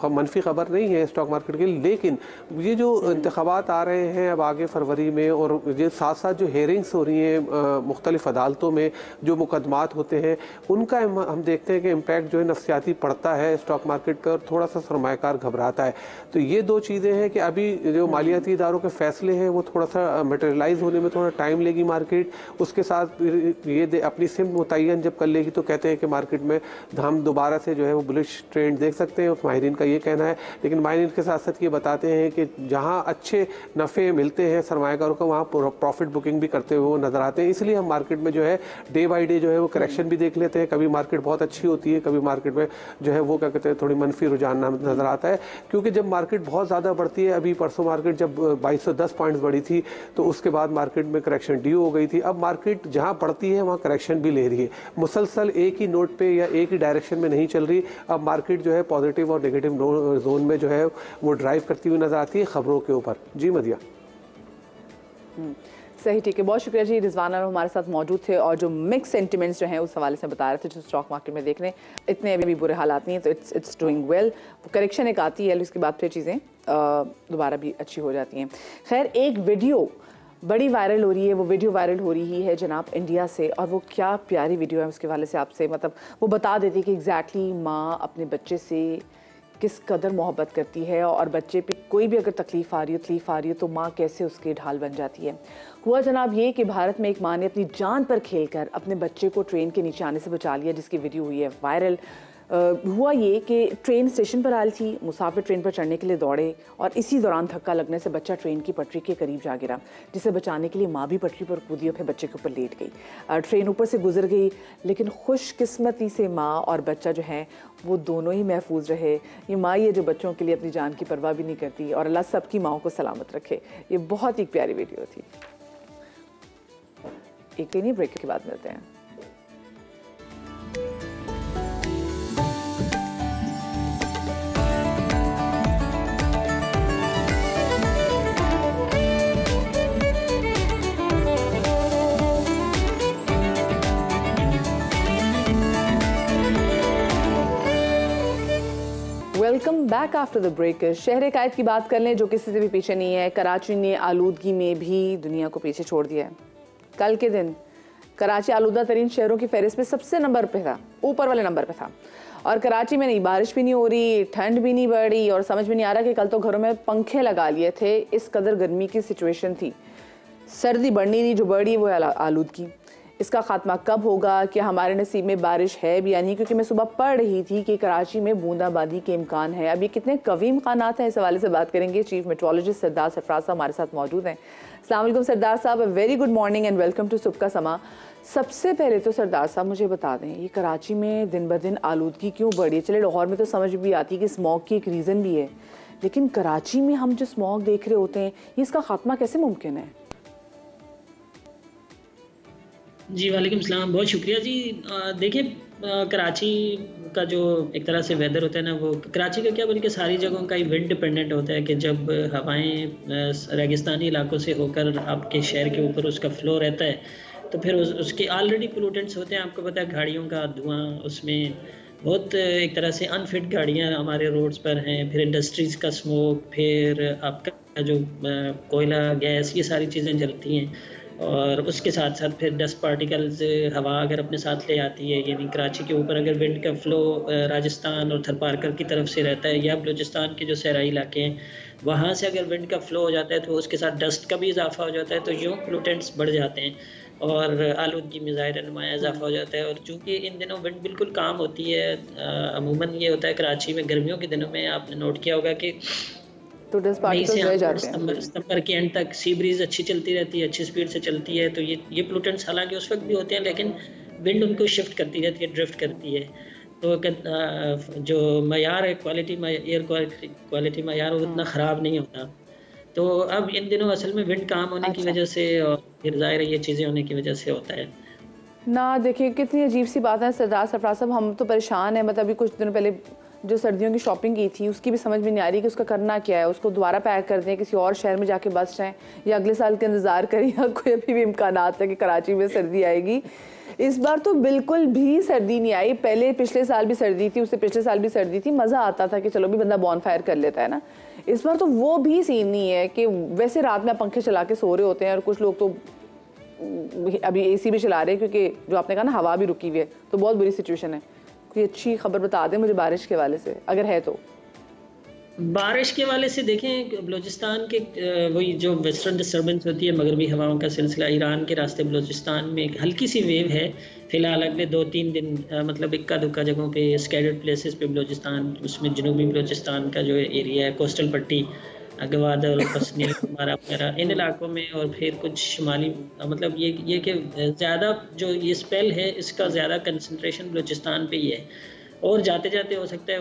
मनफी ख़बर नहीं है स्टॉक मार्केट के लिए। लेकिन ये जो इंतख़ाबात आ रहे हैं अब आगे फरवरी में, और ये साथ साथ जो हेयरिंग्स हो रही हैं मुख्तलिफ़ अदालतों में, जो मुकदमात होते हैं, उनका हम देखते हैं कि इम्पैक्ट जो है नफ्सियाती पड़ता है स्टॉक मार्केट पर, और थोड़ा सा सरमायाकार घबराता है। तो ये दो चीज़ें हैं कि अभी जो मालियाती के फैसले हैं वो थोड़ा सा मटेरियलाइज होने में थोड़ा टाइम लेगी मार्केट। उसके साथ ये अपनी सिम मुतय्यन जब कर लेगी तो कहते हैं कि मार्केट में हम दोबारा से जो है वो बुलिश ट्रेंड देख सकते हैं, माहिरीन का ये कहना है। लेकिन माहिरीन के साथ साथ ये बताते हैं कि जहां अच्छे नफ़े मिलते हैं सरमायाकारों को, वहाँ प्रॉफिट बुकिंग भी करते हुए वो नज़र आते हैं। इसलिए हम मार्केट में जो है डे बाई डे जो है वो करेक्शन भी देख लेते हैं। कभी मार्केट बहुत अच्छी होती है, कभी मार्केट में जो है वो क्या कहते हैं थोड़ी मनफी रुझान नज़र आता है, क्योंकि जब मार्केट बहुत ज़्यादा बढ़ती है, अभी परसों मार्केट जब 2210 पॉइंट्स बढ़ी थी तो उसके बाद मार्केट में करेक्शन ड्यू हो गई थी। अब मार्केट जहां बढ़ती है वहां करेक्शन भी ले रही है, मुसलसल एक ही नोट पे या एक ही डायरेक्शन में नहीं चल रही। अब मार्केट जो है पॉजिटिव और नेगेटिव जोन में जो है वो ड्राइव करती हुई नजर आती है खबरों के ऊपर। जी मदिया। सही, ठीक है, बहुत शुक्रिया जी। रिजवाना हमारे साथ मौजूद थे और जो मिक्स सेंटिमेंट्स जो हैं उस हवाले से बता रहे थे, जो स्टॉक मार्केट में देख रहे हैं इतने अभी बुरे हालात नहीं है, तो इट्स डूइंग वेल। करेक्शन एक आती है, उसके बाद फिर चीज़ें दोबारा भी अच्छी हो जाती हैं। खैर, एक वीडियो बड़ी वायरल हो रही है, वो वीडियो वायरल हो रही है जनाब इंडिया से, और वो क्या प्यारी वीडियो है, उसके वाले से आपसे मतलब वो बता देती है कि एग्जैक्टली माँ अपने बच्चे से किस कदर मोहब्बत करती है, और बच्चे पे कोई भी अगर तकलीफ़ आ रही हो तो माँ कैसे उसके ढाल बन जाती है। हुआ जनाब ये कि भारत में एक माँ ने अपनी जान पर खेलकर अपने बच्चे को ट्रेन के नीचे आने से बचा लिया, जिसकी वीडियो हुई है वायरल। हुआ ये कि ट्रेन स्टेशन पर आई थी, मुसाफिर ट्रेन पर चढ़ने के लिए दौड़े और इसी दौरान धक्का लगने से बच्चा ट्रेन की पटरी के करीब जा गिरा, जिसे बचाने के लिए माँ भी पटरी पर कूदी और फिर बच्चे के ऊपर लेट गई। ट्रेन ऊपर से गुजर गई, लेकिन खुशकिस्मती से माँ और बच्चा जो है वो दोनों ही महफूज रहे। ये माँ ये जो बच्चों के लिए अपनी जान की परवाह भी नहीं करती, और अल्लाह सबकी माँओं को सलामत रखे। ये बहुत ही प्यारी वीडियो थी। एक नहीं, ब्रेक के बाद मिलते हैं। Welcome back after the break. शहर कायद की बात कर लें जो किसी से भी पीछे नहीं है। कराची ने आलूदगी में भी दुनिया को पीछे छोड़ दिया है। कल के दिन कराची आलूदा तरीन शहरों की फहरिस्त में सबसे नंबर पे था, ऊपर वाले नंबर पे था। और कराची में नहीं बारिश भी नहीं हो रही, ठंड भी नहीं बढ़ रही, और समझ में नहीं आ रहा कि कल तो घरों में पंखे लगा लिए थे, इस कदर गर्मी की सिचुएशन थी। सर्दी बढ़नी नहीं, जो बढ़ी वो है आलूदगी। इसका खात्मा कब होगा, कि हमारे नसीब में बारिश है भी या नहीं, क्योंकि मैं सुबह पढ़ रही थी कि कराची में बूंदाबांदी के इम्कान है। अब ये कितने कवी इम्कानात हैं, इस हवाले से बात करेंगे। चीफ मेट्रोलॉजिस्ट सरदार सरफराज साहब हमारे साथ मौजूद हैं। अस्सलाम वालेकुम सरदार साहब, very good morning and welcome to सुबह का समा। सबसे पहले तो सरदार साहब मुझे बता दें, ये कराची में दिन ब दिन आलूदगी क्यों बढ़ी है? चले लाहौर में तो समझ भी आती है कि स्मॉग की एक रीज़न भी है, लेकिन कराची में हम जो स्मॉग देख रहे होते हैं, ये इसका खात्मा कैसे मुमकिन है? जी वालेकुम सलाम, बहुत शुक्रिया जी। देखिए, कराची का जो एक तरह से वेदर होता है ना, वो कराची का क्या बल्कि सारी जगहों का ही विंड डिपेंडेंट होता है कि जब हवाएं रेगिस्तानी इलाकों से होकर आपके शहर के ऊपर उसका फ्लो रहता है, तो फिर उसके ऑलरेडी पोल्यूटेंट्स होते हैं। आपको पता है गाड़ियों का धुआं, उसमें बहुत एक तरह से अनफिट गाड़ियाँ हमारे रोड्स पर हैं, फिर इंडस्ट्रीज़ का स्मोक, फिर आपका जो कोयला गैस, ये सारी चीज़ें जलती हैं, और उसके साथ साथ फिर डस्ट पार्टिकल्स हवा अगर अपने साथ ले आती है। यानी कराची के ऊपर अगर विंड का फ्लो राजस्थान और थरपारकर की तरफ से रहता है, या बलूचिस्तान के जो सहराई इलाके हैं वहाँ से अगर विंड का फ्लो हो जाता है, तो उसके साथ डस्ट का भी इजाफा हो जाता है, तो यूँ पोल्यूटेंट्स बढ़ जाते हैं और आलूदगी में ज़ाहिर नुमाया इजाफा हो जाता है। और चूँकि इन दिनों विंड बिल्कुल काम होती है, अमूमन ये होता है कराची में गर्मियों के दिनों में, आपने नोट किया होगा कि तो डस्ट पार्टिकल्स रह जाते हैं। सितंबर के एंड तक सी ब्रीज अच्छी चलती रहती है, अच्छी स्पीड से चलती है, तो ये पोल्यूटेंट्स हालांकि उस वक्त भी होते हैं, लेकिन विंड उनको शिफ्ट करती रहती है, ड्रिफ्ट करती है। तो जो मयार है, एयर क्वालिटी मयार, वो उतना ख़राब नहीं होता। तो अब इन दिनों असल में विंड काम होने की वजह से, और फिर ज़ाहिर है ये चीज़ें होने की वजह से होता है ना। देखिए कितनी अजीब सी बात है सरदार सरफराज साहब, हम तो परेशान हैं। मतलब अभी कुछ दिनों पहले जो सर्दियों की शॉपिंग की थी, उसकी भी समझ में नहीं आ रही कि उसका करना क्या है। उसको दोबारा पैक कर दें, किसी और शहर में जाके बस जाएं, या अगले साल के इंतज़ार करें, या कोई अभी भी इम्कान है कि कराची में सर्दी आएगी। इस बार तो बिल्कुल भी सर्दी नहीं आई। पहले पिछले साल भी सर्दी थी, उससे पिछले साल भी सर्दी थी, मज़ा आता था कि चलो भी बंदा बॉन फायर कर लेता है ना। इस बार तो वो भी सीन नहीं है कि वैसे रात में पंखे चला के सो रहे होते हैं, और कुछ लोग तो अभी एसी भी चला रहे हैं, क्योंकि जो आपने कहा ना हवा भी रुकी हुई है, तो बहुत बुरी सिचुएशन है। कोई अच्छी खबर बता दें मुझे बारिश के वाले से, अगर है तो। बारिश के वाले से देखें, बलूचिस्तान के वही जो वेस्टर्न डिस्टर्बेंस होती है, मगरबी हवाओं का सिलसिला, ईरान के रास्ते बलूचिस्तान में एक हल्की सी वेव है फ़िलहाल। अगले 2-3 दिन मतलब इक्का दुक्का जगहों पे, स्कैटर्ड प्लेसेस पे बलूचिस्तान, उसमें जनूबी बलूचिस्तान का जो एरिया है, कोस्टल पट्टी, गवादर, पसनी, हमारा वगैरह, इन इलाकों में, और फिर कुछ शुमाली, मतलब ये कि ज़्यादा जो ये स्पेल है इसका ज़्यादा कंसंट्रेशन बलूचिस्तान पे ही है। और जाते जाते हो सकता है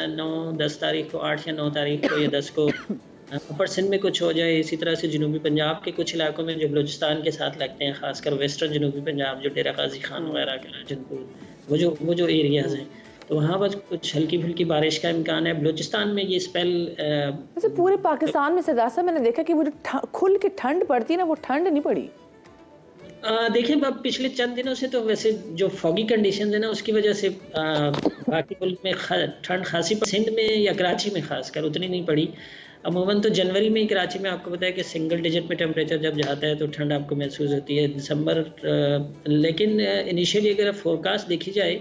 9-10 तारीख को, 8 या 9 तारीख को या 10 को अपर सिंध में कुछ हो जाए। इसी तरह से जनूबी पंजाब के कुछ इलाकों में जो बलूचिस्तान के साथ लगते हैं, खासकर वेस्टर्न जनूबी पंजाब, जो डेरा गाजी खान वगैरह का, राजनपुर, वो जो एरियाज़ हैं, तो वहाँ बस कुछ हल्की-फुल्की बारिश का इम्कान है। बलूचिस्तान में ये स्पेल वैसे पूरे पाकिस्तान में सरदार साहब मैंने देखा कि वो जो खुल के ठंड पड़ती है ना, वो ठंड नहीं पड़ी। देखिए अब पिछले चंद दिनों से तो वैसे जो फॉगी कंडीशंस है ना उसकी वजह से बाकी मुल्क में ठंड खासी सिंध में या कराची में खासकर उतनी नहीं पड़ी। अमूमन तो जनवरी में ही कराची में आपको पता है कि सिंगल डिजिट में टेम्परेचर जब जाता है तो ठंड आपको महसूस होती है। दिसंबर लेकिन इनिशियली अगर फोरकास्ट देखी जाए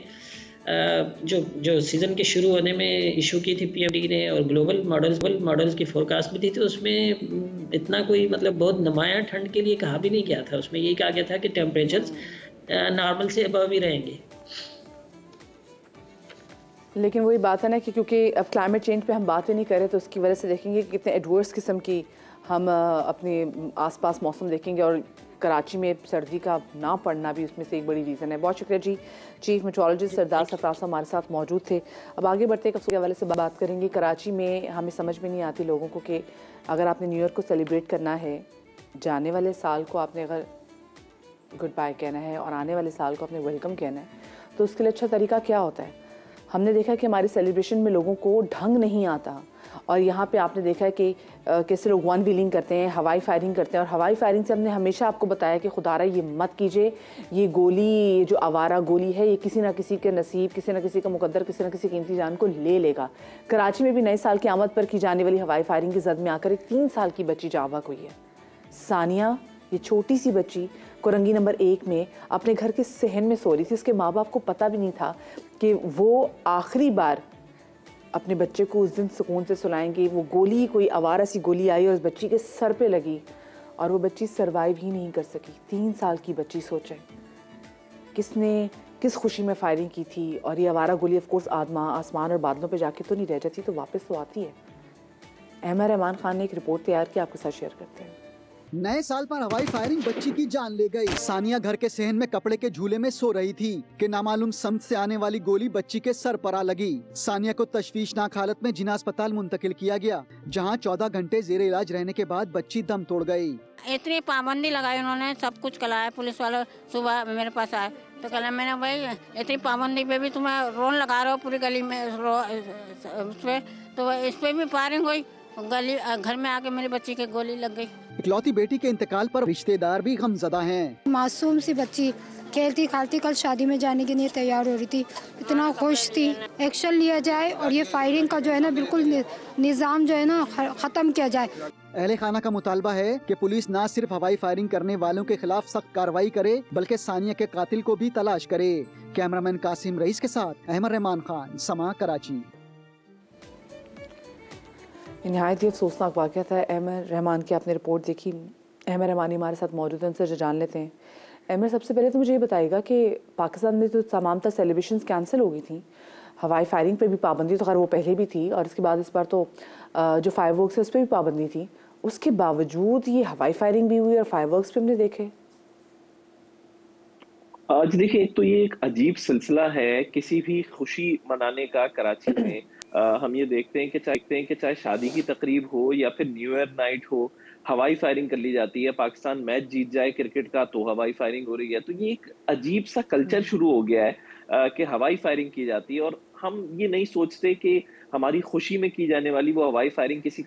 जो जो सीज़न के शुरू होने में इशू की थी पीएमडी ने और ग्लोबल मॉडल्स की फोरकास्ट भी थी, तो उसमें इतना कोई मतलब बहुत नुमायां ठंड के लिए कहा भी नहीं गया था। उसमें यही कहा गया था कि टेम्परेचर्स नॉर्मल से अबव ही रहेंगे। लेकिन वही बात है ना कि क्योंकि अब क्लाइमेट चेंज पे हम बात ही नहीं करें तो उसकी वजह से देखेंगे कि कितने एडवर्स किस्म की हम अपने आसपास मौसम देखेंगे, और कराची में सर्दी का ना पड़ना भी उसमें से एक बड़ी रीज़न है। बहुत शुक्रिया जी, चीफ मेट्रोलॉजिस्ट सरदार सरफराज साहब हमारे साथ मौजूद थे। अब आगे बढ़ते एक के हवाले से बात करेंगे। कराची में हमें समझ में नहीं आती लोगों को कि अगर आपने न्यू ईयर को सेलिब्रेट करना है, जाने वाले साल को आपने अगर गुड बाय कहना है और आने वाले साल को आपने वेलकम कहना है, तो उसके लिए अच्छा तरीका क्या होता है? हमने देखा कि हमारी सेलिब्रेशन में लोगों को ढंग नहीं आता, और यहाँ पे आपने देखा है कि कैसे लोग वन व्हीलिंग करते हैं, हवाई फायरिंग करते हैं। और हवाई फायरिंग से हमने हमेशा आपको बताया कि खुदारा ये मत कीजिए, ये गोली, ये जो आवारा गोली है, ये किसी ना किसी के नसीब, किसी ना किसी का मुकद्दर, किसी ना किसी कीमती जान को ले लेगा। कराची में भी नए साल की आमद पर की जाने वाली हवाई फायरिंग की जद में आकर एक 3 साल की बच्ची जावक हुई है। सानिया, ये छोटी सी बच्ची कोरंगी नंबर 1 में अपने घर के सहन में सो रही थी। उसके माँ बाप को पता भी नहीं था कि वो आखिरी बार अपने बच्चे को उस दिन सुकून से सुलाएंगे। वो गोली, कोई आवारा सी गोली आई और उस बच्ची के सर पे लगी और वो बच्ची सरवाइव ही नहीं कर सकी। 3 साल की बच्ची, सोचें किसने किस खुशी में फायरिंग की थी। और ये आवारा गोली ऑफ कोर्स आसमान और बादलों पे जाके तो नहीं रह जाती, तो वापस तो आती है। अहमद रहमान खान ने एक रिपोर्ट तैयार की, आपके साथ शेयर करते हैं। नए साल पर हवाई फायरिंग बच्ची की जान ले गई। सानिया घर के सहन में कपड़े के झूले में सो रही थी कि नामालूम सम से आने वाली गोली बच्ची के सर पर आ लगी। सानिया को तशवीशनाक हालत में जिना अस्पताल मुंतकिल किया गया, जहां 14 घंटे जेर इलाज रहने के बाद बच्ची दम तोड़ गई। इतनी पाबंदी लगाई उन्होंने, सब कुछ कराया। पुलिस वाले सुबह मेरे पास आए तो कहा मैंने भाई इतनी पाबंदी पे भी तुम्हें रोन लगा रहे हो पूरी गली में, उस पे तो इस पे भी फायरिंग हुई। गली घर में आके मेरी बच्ची के गोली लग गई। इकलौती बेटी के इंतकाल पर रिश्तेदार भी गमज़दा हैं। मासूम सी बच्ची खेलती खालती कल शादी में जाने के लिए तैयार हो रही थी, इतना खुश थी। एक्शन लिया जाए और ये फायरिंग का जो है ना बिल्कुल निज़ाम जो है ना ख़त्म किया जाए। अहले खाना का मुतालबा है कि पुलिस न सिर्फ हवाई फायरिंग करने वालों के खिलाफ सख्त कार्रवाई करे, बल्कि सानिया के कातिल को भी तलाश करे। कैमरामैन कासिम रईस के साथ अहमद रहमान खान, समा, कराची। नहायत ही अफसोसनाक वाक़या था अहमद रहमान की। आपने रिपोर्ट देखी, अहमद रहमान हमारे साथ मौजूद हैं, उनसे जान लेते हैं। अहमद, सबसे पहले तो मुझे ये बताइएगा कि पाकिस्तान में तो तमाम तर सेलिब्रेशंस कैंसिल हो गई थी, हवाई फायरिंग पे भी पाबंदी तो खैर वो पहले भी थी, और इसके बाद इस बार तो जो फायरवर्क्स है उस पर भी पाबंदी थी। उसके बावजूद ये हवाई फायरिंग भी हुई और फायरवर्क्स भी हमने देखे। आज देखिए, एक तो ये एक अजीब सिलसिला है किसी भी खुशी मनाने का कराची में। हम ये देखते हैं कि चाहे शादी की तकरीब हो या फिर न्यू ईयर नाइट हो, हवाई फायरिंग कर ली जाती है। पाकिस्तान मैच जीत जाए क्रिकेट का तो हवाई फायरिंग हो रही है। तो ये एक अजीब सा कल्चर शुरू हो गया है कि हवाई फायरिंग की जाती है, और हम ये नहीं सोचते कि हमारी खुशी में की जाने वाली वो हवाई फायरिंग किसी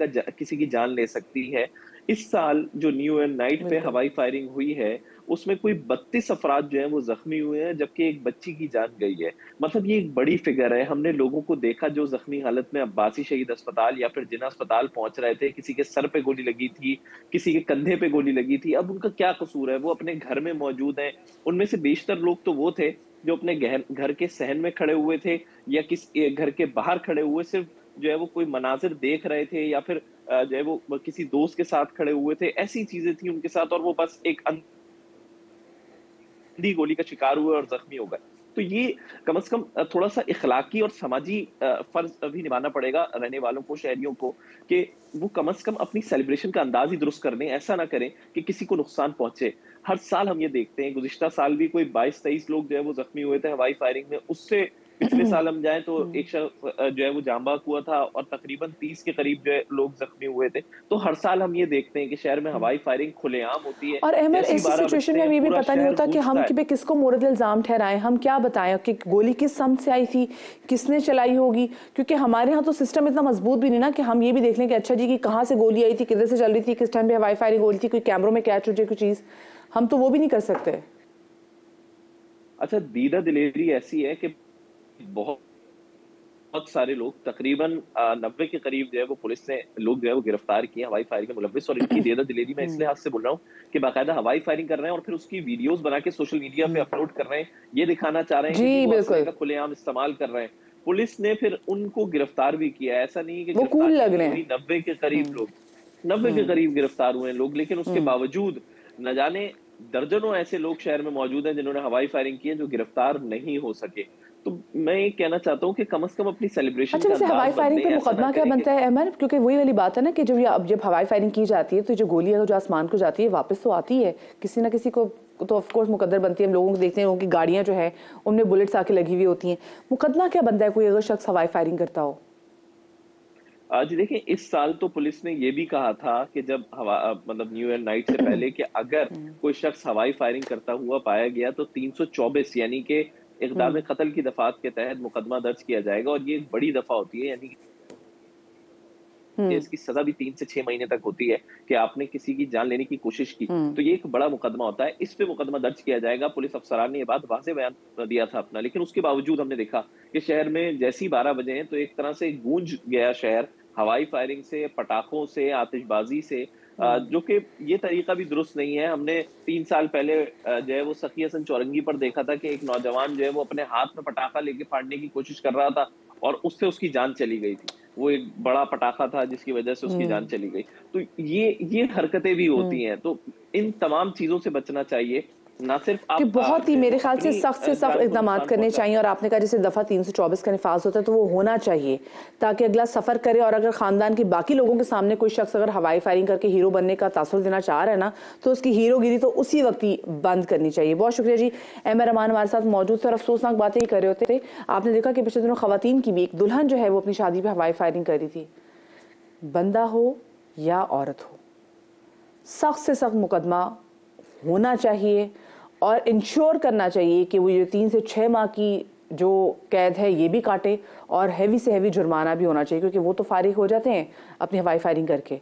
की जान ले सकती है। इस साल जो न्यू ईयर नाइट पे हवाई फायरिंग हुई है उसमें कोई 32 अफराद जो हैं वो जख्मी हुए हैं, जबकि एक बच्ची की जान गई है। मतलब ये एक बड़ी फिगर है। हमने लोगों को देखा जो जख्मी हालत में अब्बासी शहीद अस्पताल या फिर जिना अस्पताल पहुंच रहे थे। किसी के सर पे गोली लगी थी, किसी के कंधे पे गोली लगी थी। अब उनका क्या कसूर है? वो अपने घर में मौजूद हैं। उनमें से बेशतर लोग तो वो थे जो अपने घर के सहन में खड़े हुए थे या घर के बाहर खड़े हुए सिर्फ जो है वो कोई मनाजिर देख रहे थे, या फिर जो है वो किसी दोस्त के साथ खड़े हुए थे। ऐसी चीजें थी उनके साथ, और वो बस एक अंधी गोली का शिकार हुए और जख्मी हो गए। तो ये कम से कम थोड़ा सा इखलाकी और समाजी फर्ज भी निभाना पड़ेगा रहने वालों को, शहरियों को, कि वो कम से कम अपनी सेलिब्रेशन का अंदाज ही दुरुस्त कर लें। ऐसा ना करें कि किसी को नुकसान पहुंचे। हर साल हम ये देखते हैं, गुज़िश्ता साल भी कोई 22-23 लोग जो है वो जख्मी हुए थे हवाई फायरिंग में। उससे पिछले साल हम जाएं तो एक शख्स जो है वो जाँ बाक हुआ था और तकरीबन 30 के करीब जो है लोग जख्मी हुए थे। तो हर साल हम ये देखते हैं कि शहर में हवाई फायरिंग खुलेआम होती है। और अहमद, जैसे ही ऐसी 12 सिचुएशन बजते में हैं, हमें ये भी पूरा पता नहीं शहर होता कि हम गूंजता है। पे किसको मोरद इल्ज़ाम ठहराएं, हम क्या बताएं कि गोली किस समत से आई थी, किसने चलाई होगी, क्योंकि हमारे यहाँ तो सिस्टम इतना मजबूत भी नहीं ना कि हम ये भी देख लें कि अच्छा जी कि कहाँ से गोली आई थी, किधर से चल रही थी, किस टाइम पे हवाई फायरिंग हो रही थी, कोई कैमरों में कैच हो जाए कोई चीज़, हम तो वो भी नहीं कर सकते। अच्छा, दीदा दिलेरी ऐसी है कि बहुत सारे लोग तकरीबन 90 के करीब जो है वो पुलिस ने लोग जो है वो गिरफ्तार किए हवाई फायरिंग के मुलव्विस। और इनकी देदा दिलेरी मैं इसलिए हाथ से बोल रहा हूँ कि बाकायदा हवाई फायरिंग कर रहे हैं और फिर उसकी वीडियोस बना के सोशल मीडिया पे अपलोड कर रहे हैं, ये दिखाना चाह रहे हैं कि वो असले का खुलेआम इस्तेमाल कर रहे हैं। पुलिस ने फिर उनको गिरफ्तार भी किया, ऐसा नहीं कि वो कूल लग रहे हैं। 90 के करीब लोग, 90 के करीब गिरफ्तार हुए लोग, लेकिन उसके बावजूद न जाने दर्जनों ऐसे लोग शहर में मौजूद हैं जिन्होंने हवाई फायरिंग की है जो गिरफ्तार नहीं हो सके। तो मैं ये कहना चाहता हूँ कि कम से कम अपनी सेलिब्रेशन अच्छा, वैसे हवाई फायरिंग पे मुकदमा क्या बनता है अहमद? क्योंकि वही वाली बात है ना कि जब हवाई फायरिंग की जाती है तो जो गोली है जो आसमान को जाती है वापस तो आती है, किसी ना किसी को तो ऑफ कोर्स मुकद्दर बनती है। हम लोगों को देखते हैं, लोगों की गाड़ियां जो है उनमें बुलेट्स आके लगी हुई होती हैं। मुकदमा क्या बनता है कोई अगर शख्स हवाई फायरिंग करता हो? जी देखिए, इस साल तो पुलिस ने ये भी कहा था कि जब मतलब न्यू ईयर नाइट से पहले कि अगर कोई शख्स हवाई फायरिंग करता हुआ पाया गया तो 324 यानी कि इक़दाम कत्ल की दफात के तहत मुकदमा दर्ज किया जाएगा। और ये एक बड़ी दफा होती है, यानी इसकी सजा भी 3 से 6 महीने तक होती है कि आपने किसी की जान लेने की कोशिश की, तो ये एक बड़ा मुकदमा होता है। इस पे मुकदमा दर्ज किया जाएगा। पुलिस अफसरान ने ये बात वाज़ेह बयान दिया था अपना, लेकिन उसके बावजूद हमने देखा कि शहर में जैसे ही 12 बजे हैं तो एक तरह से गूंज गया शहर हवाई फायरिंग से, पटाखों से, आतिशबाजी से, जो कि ये तरीका भी दुरुस्त नहीं है। हमने 3 साल पहले जो है वो सखी हसन चौरंगी पर देखा था कि एक नौजवान जो है वो अपने हाथ में पटाखा लेके फाड़ने की कोशिश कर रहा था और उससे उसकी जान चली गई थी। वो एक बड़ा पटाखा था जिसकी वजह से उसकी जान चली गई। तो ये हरकतें भी होती हैं। तो इन तमाम चीजों से बचना चाहिए। ना सिर्फ आप बहुत ही मेरे ख्याल से सख्त इकदाम करने चाहिए। और आपने कहा जैसे दफ़ा 324 का निफाज होता है तो वो होना चाहिए ताकि अगला सफ़र करे। और अगर ख़ानदान के बाकी लोगों के सामने कोई शख्स अगर हवाई फायरिंग करके हीरो बनने का तासुर देना चाह रहा है ना, तो उसकी हीरोगिरी तो उसी वक्त ही बंद करनी चाहिए। बहुत शुक्रिया जी। एम रहमान हमारे साथ मौजूद थे और अफसोसनाक बातें ही कर रहे होते थे। आपने देखा कि पिछले दिनों ख़वातीन की भी एक दुल्हन जो है वो अपनी शादी पर हवाई फायरिंग कर रही थी। बंदा हो या औरत हो, सख्त से सख्त मुकदमा होना चाहिए और इंश्योर करना चाहिए कि वो ये 3 से 6 माह की जो कैद है ये भी काटे और हैवी से हैवी जुर्माना भी होना चाहिए, क्योंकि वो तो फारिग हो जाते हैं अपनी हवाई फायरिंग करके,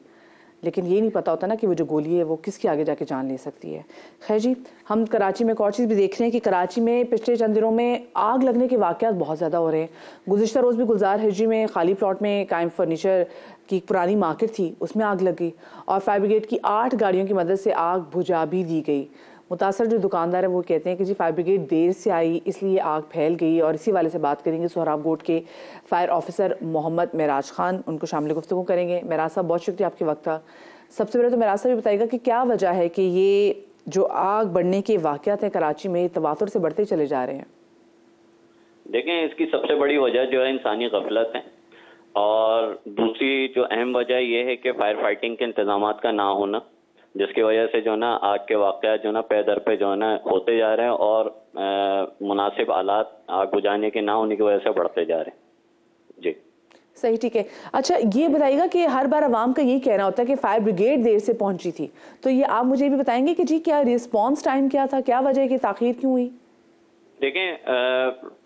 लेकिन ये नहीं पता होता ना कि वो जो गोली है वो किसकी आगे जाके जान ले सकती है। खैर जी, हम कराची में एक और चीज़ भी देख रहे हैं कि कराची में पिछले चंद दिनों में आग लगने के वाक़यात बहुत ज़्यादा हो रहे हैं। गुज़िश्ता रोज़ भी गुलजार हिजरी में खाली प्लॉट में कायम फर्नीचर की एक पुरानी मार्केट थी, उसमें आग लगी और फायर ब्रिगेड की 8 गाड़ियों की मदद से आग बुझा भी दी गई। मुतासर जो दुकानदार है वो कहते हैं कि जी फायर ब्रिगेड देर से आई इसलिए आग फैल गई। और इसी वाले से बात करेंगे सोहराब गोट के फायर ऑफिसर मोहम्मद मेराज खान, उनको शामिल गुफ्तगू करेंगे। मेराज साहब बहुत शुक्रिया आपके वक्त का। सबसे पहले तो मेराज साहब ये बताइएगा कि क्या वजह है कि ये जो आग बढ़ने के वाक़यात हैं कराची में तवातुर से बढ़ते चले जा रहे हैं? देखें, इसकी सबसे बड़ी वजह जो है इंसानी गफलत है और दूसरी जो अहम वजह ये है कि फायर फाइटिंग के इंतजामात का ना होना, जिसकी वजह से जो ना आग के वाक़यात जो ना पे दर पे जो है ना होते जा रहे हैं और मुनासिब आलात आग बुझाने के ना होने की वजह से बढ़ते जा रहे हैं। जी सही, ठीक है। अच्छा ये बताइएगा कि हर बार आवाम का यही कहना होता है कि फायर ब्रिगेड देर से पहुंची थी, तो ये आप मुझे भी बताएंगे कि जी क्या रिस्पॉन्स टाइम क्या था, क्या वजह है कि ताख़ीर क्यों हुई? देखें,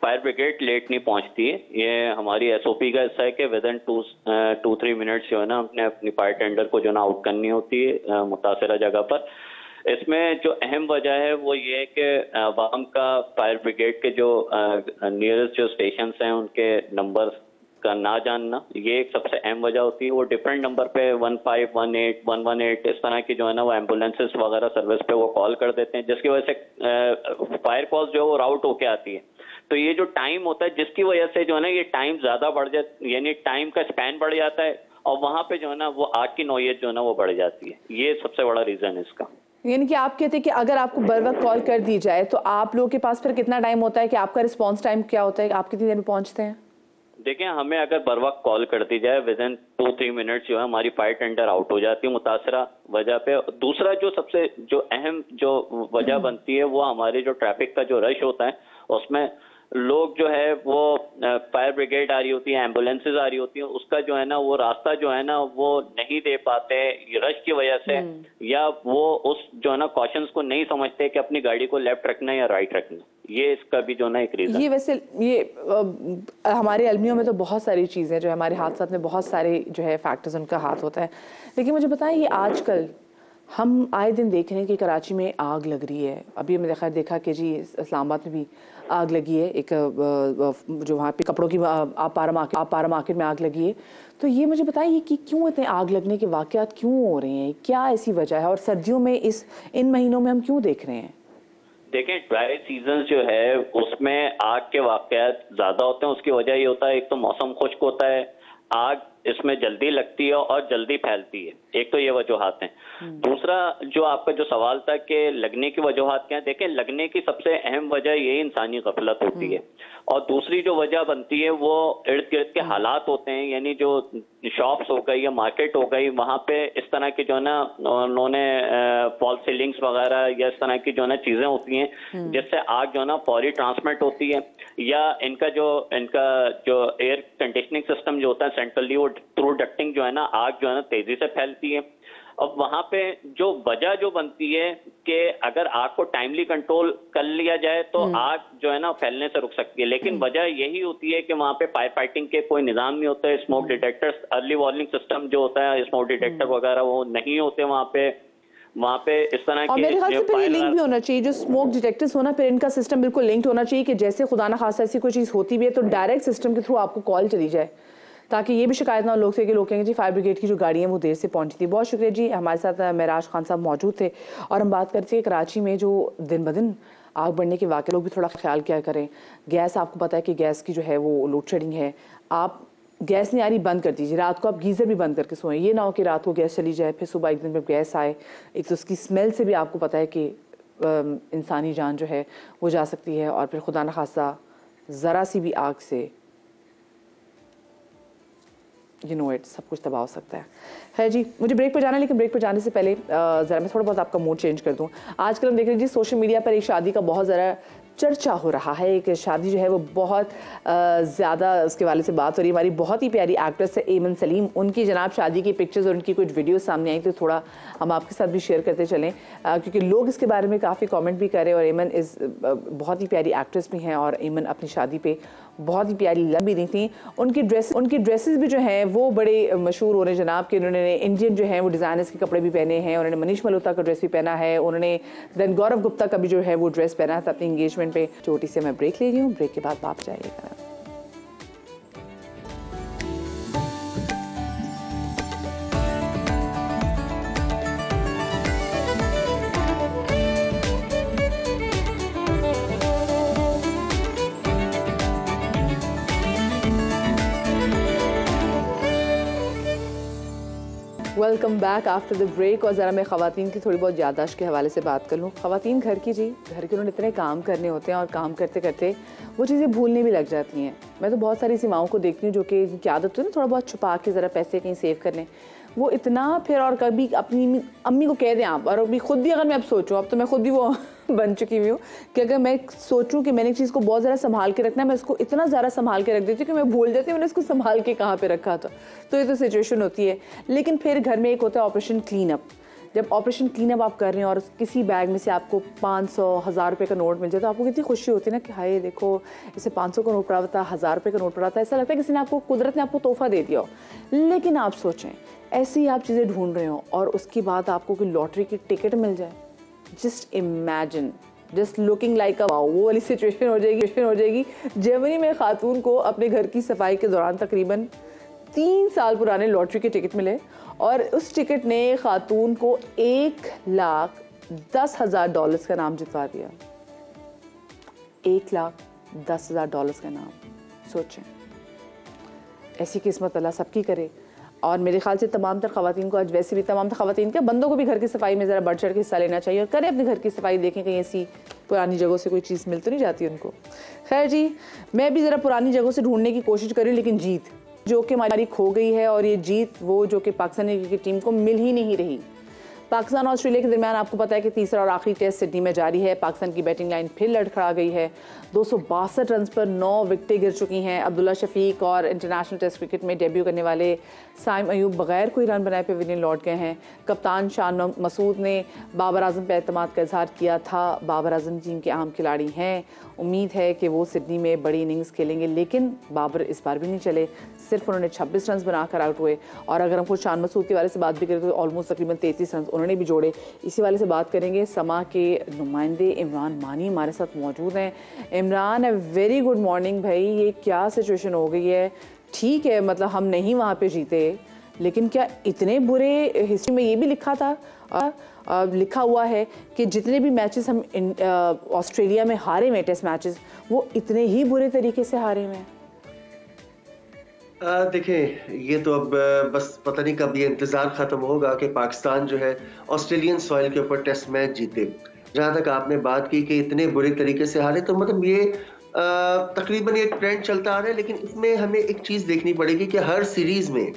फायर ब्रिगेड लेट नहीं पहुंचती है, ये हमारी एसओपी का हिस्सा है कि विदिन 2-3 मिनट्स जो है ना हमने अपनी फायर टेंडर को जो ना आउट करनी होती है मुतासरा जगह पर। इसमें जो अहम वजह है वो ये है कि आवाम का फायर ब्रिगेड के जो नियरेस्ट जो स्टेशन हैं उनके नंबर का ना जानना, ये एक सबसे अहम वजह होती है। वो डिफरेंट नंबर पे 1518, 118 इस तरह की जो है ना वो एम्बुलेंसेस वगैरह सर्विस पे वो कॉल कर देते हैं, जिसकी वजह से फायर कॉल्स जो है वो राउट होके आती है। तो ये जो टाइम होता है जिसकी वजह से जो है ना ये टाइम ज़्यादा बढ़ जाता, यानी टाइम का स्पैन बढ़ जाता है और वहाँ पे जो है ना वो आग की नौयत जो है ना वो बढ़ जाती है। ये सबसे बड़ा रीज़न है इसका। यानी कि आप कहते हैं कि अगर आपको बर वक्त कॉल कर दी जाए तो आप लोगों के पास फिर कितना टाइम होता है, कि आपका रिस्पॉन्स टाइम क्या होता है, आप कितनी देर में पहुँचते हैं? देखिए, हमें अगर बर वक्त कॉल कर दी जाए विदिन 2-3 मिनट्स जो है हमारी फायर टेंडर आउट हो जाती है मुतासरा वजह पे। दूसरा जो सबसे जो अहम जो वजह बनती है वो हमारे जो ट्रैफिक का जो रश होता है उसमें लोग जो है वो फायर ब्रिगेड आ रही होती है, एम्बुलेंसेज आ रही होती हैं, उसका जो है ना वो रास्ता जो है ना वो नहीं दे पाते रश की वजह से, या वो उस जो है ना कॉशंस को नहीं समझते कि अपनी गाड़ी को लेफ्ट रखना है या राइट रखना, ये इसका भी जो है ना एक रीजन। ये वैसे ये हमारे अलमियों में तो बहुत सारी चीज़ें जो है, हमारे हादसात में बहुत सारे जो है फैक्टर्स उनका हाथ होता है। लेकिन मुझे बताएं, ये आजकल हम आए दिन देख रहे हैं कि कराची में आग लग रही है। अभी मैंने खैर देखा कि जी इस्लामाबाद में भी आग लगी है, एक जो वहाँ पे कपड़ों की आपारा मार्केट में आग लगी है। तो ये मुझे बताइए कि क्यों इतने आग लगने के वाक़यात क्यों हो रहे हैं, क्या ऐसी वजह है, और सर्दियों में इन महीनों में हम क्यों देख रहे हैं? देखें, ड्राई सीजन जो है उसमें आग के वाक़यात ज़्यादा होते हैं। उसकी वजह ये होता है, एक तो मौसम खुश्क होता है, आग इसमें जल्दी लगती है और जल्दी फैलती है, एक तो ये वजूहात हैं। दूसरा जो आपका जो सवाल था कि लगने की वजूहात क्या है, देखें लगने की सबसे अहम वजह यही इंसानी गफलत होती है, और दूसरी जो वजह बनती है वो इर्द गिर्द के हालात होते हैं, यानी जो शॉप्स हो गई या मार्केट हो गई, वहाँ पे इस तरह की जो है ना उन्होंने फॉल सीलिंग्स वगैरह या इस तरह की जो है ना चीज़ें होती हैं जिससे आग जो है ना फौरी ट्रांसमिट होती है, या इनका जो एयर कंडीशनिंग सिस्टम जो होता है सेंट्रली, वो थ्रू डक्टिंग जो है ना आग जो है ना तेजी से फैलती है। अब वहाँ पे जो वजह जो बनती है कि अगर आग को टाइमली कंट्रोल कर लिया जाए तो आग जो है ना फैलने से रुक सकती है, लेकिन वजह यही होती है कि वहाँ पे फायर फाइटिंग के कोई निज़ाम नहीं होता है, smoke detectors, early warning system जो होता है, स्मोक डिटेक्टर वगैरह वो नहीं होते वहाँ पे इस तरह के। और मेरे ख्याल से फिर ये लिंक भी होना चाहिए, जो स्मोक डिटेक्टर्स होना, फिर इनका सिस्टम बिल्कुल लिंक्ड होना चाहिए कि जैसे खुदा ना खासा ऐसी कोई चीज़ होती भी है तो डायरेक्ट सिस्टम के थ्रू आपको कॉल चली जाए, ताकि ये भी शिकायत ना हो लोग से कि लोग कहेंगे जी फायर ब्रिगेड की जो गाड़ी है वो देर से पहुंची थी। बहुत शुक्रिया जी, हमारे साथ महराज खान साहब मौजूद थे और हम बात करते हैं कराची में जो दिन ब दिन आग बढ़ने के वाक़े, लोग भी थोड़ा ख्याल किया करें। गैस, आपको पता है कि गैस की जो है वो लोड शेडिंग है, आप गैस नहीं आ रही बंद कर दीजिए, रात को आप गीज़र भी बंद करके सोएं, ये ना हो कि रात को गैस चली जाए फिर सुबह एक दिन में गैस आए। एक तो उसकी स्मेल से भी आपको पता है कि इंसानी जान जो है वो जा सकती है, और फिर खुदा न खास्ता ज़रा सी भी आग से सब कुछ तबाह हो सकता है। खैर जी, मुझे ब्रेक पर जाना है, लेकिन ब्रेक पर जाने से पहले ज़रा मैं थोड़ा बहुत आपका मूड चेंज कर दूं। आजकल हम देख रहे हैं जी सोशल मीडिया पर एक शादी का बहुत ज़रा चर्चा हो रहा है। एक शादी जो है वो बहुत ज़्यादा उसके वाले से बात हो रही है। हमारी बहुत ही प्यारी एक्ट्रेस है एमन सलीम, उनकी जनाब शादी की पिक्चर्स और उनकी कुछ वीडियो सामने आई, तो थोड़ा हम आपके साथ भी शेयर करते चलें, क्योंकि लोग इसके बारे में काफ़ी कमेंट भी कर रहे हैं। और एमन बहुत ही प्यारी एक्ट्रेस भी हैं, और एमन अपनी शादी पे बहुत ही प्यारी लग भी रही थी। उनकी ड्रेसेस भी जो हैं वो बड़े मशहूर हो रहे हैं जनाब के। उन्होंने इंडियन जो हैं वो डिज़ाइनर्स के कपड़े भी पहने हैं, उन्होंने मनीष मल्होत्रा का ड्रेस भी पहना है, उन्होंने देन गौरव गुप्ता का भी जो है वो ड्रेस पहना था अपनी इंगेजमेंट पे। छोटी से मैं ब्रेक ले रही हूँ, ब्रेक के बाद वापस जाइएगा। Welcome back after the break. और ज़रा मैं ख़वातीन की थोड़ी बहुत याददाश्त के हवाले से बात कर लूँ। ख़वातीन घर की उन्होंने इतने काम करने होते हैं, और काम करते करते वो चीज़ें भूलने भी लग जाती हैं। मैं तो बहुत सारी ऐसी माओं को देखती हूँ जो कि इनकी आदत है ना थोड़ा बहुत छुपा के ज़रा पैसे कहीं सेव कर लें, वो इतना फिर, और कभी अपनी अम्मी को कह दें आप, और अभी खुद भी अगर मैं अब सोचूं, अब तो मैं खुद भी वो बन चुकी हुई हूँ कि अगर मैं सोचूं कि मैंने एक चीज़ को बहुत ज़्यादा संभाल के रखना है, मैं इसको इतना ज़्यादा संभाल के रख देती हूँ कि मैं भूल जाती हूँ मैंने इसको संभाल के कहाँ पे रखा था। तो ये तो सिचुएशन होती है। लेकिन फिर घर में एक होता है ऑपरेशन क्लीन अप। जब ऑपरेशन क्लीन अप आप कर रहे हैं और किसी बैग में से आपको 500-1000 रुपये का नोट मिल जाए, तो आपको कितनी खुशी होती है ना कि हाय देखो इसे 500 का नोट पड़ा था, 1000 रुपये का नोट पड़ा था, ऐसा लगता है किसी ने आपको, कुदरत ने आपको तोहफा दे दिया हो। लेकिन आप सोचें ऐसे ही आप चीज़ें ढूंढ रहे हो और उसके बाद आपको कोई लॉटरी की टिकट मिल जाए, just imagine, just looking like a wow, वो वाली सिचुएशन हो जाएगी। जर्मनी में खातून को अपने घर की सफाई के दौरान तकरीबन 3 साल पुराने लॉटरी के टिकट मिले, और उस टिकट ने खातून को $1,10,000 का नाम जितवा दिया। $1,10,000 का नाम। सोचें, ऐसी किस्मत अल्लाह सबकी करे। और मेरे ख्याल से तमाम तर ख़वातीन को, आज वैसे भी तमाम तर ख़वातीन के बंदों को भी घर की सफाई में ज़रा बढ़ चढ़ के हिस्सा लेना चाहिए, और करें अपने घर की सफाई, देखें कहीं ऐसी पुरानी जगहों से कोई चीज़ मिल तो नहीं जाती उनको। खैर जी, मैं भी ज़रा पुरानी जगहों से ढूंढने की कोशिश करी, लेकिन जीत जो कि हमारी खो गई है, और ये जीत वो जो कि पाकिस्तानी क्रिकेट टीम को मिल ही नहीं रही। पाकिस्तान और ऑस्ट्रेलिया के दरमियान आपको पता है कि तीसरा और आखिरी टेस्ट सिडनी में जारी है। पाकिस्तान की बैटिंग लाइन फिर लड़खड़ा गई है। 262 रन पर 9 विकेटें गिर चुकी हैं। अब्दुल्ला शफीक और इंटरनेशनल टेस्ट क्रिकेट में डेब्यू करने वाले साइम अयूब बगैर कोई रन बनाए पवेलियन लौट गए हैं। कप्तान शान मसूद ने बाबर आजम पर एतमाद का इजहार किया था। बाबर आजम टीम के अहम खिलाड़ी हैं। उम्मीद है कि वो सिडनी में बड़ी इनिंग्स खेलेंगे, लेकिन बाबर इस बार भी नहीं चले। सिर्फ उन्होंने 26 रन बनाकर आउट हुए। और अगर हम खुद शान मसूद के बारे से बात भी करें तो ऑलमोस्ट तकरीबन 33 रन उन्होंने भी जोड़े। इसी वाले से बात करेंगे। समा के नुमाइंदे इमरान मानी हमारे साथ मौजूद हैं। इमरान, वेरी गुड मॉर्निंग भाई। ये क्या सिचुएशन हो गई है? ठीक है, मतलब हम नहीं वहाँ पे जीते, लेकिन क्या इतने बुरे? हिस्ट्री में ये भी लिखा था, लिखा हुआ है कि जितने भी मैचेस हम ऑस्ट्रेलिया में हारे में टेस्ट मैचेस, वो इतने ही बुरे तरीके से हारे में। देखें, ये तो अब बस पता नहीं कब ये इंतज़ार ख़त्म होगा कि पाकिस्तान जो है ऑस्ट्रेलियन सॉइल के ऊपर टेस्ट मैच जीते। जहाँ तक आपने बात की कि इतने बुरे तरीके से हारे, तो मतलब ये तकरीबन एक ट्रेंड चलता आ रहा है। लेकिन इसमें हमें एक चीज़ देखनी पड़ेगी कि हर सीरीज़ में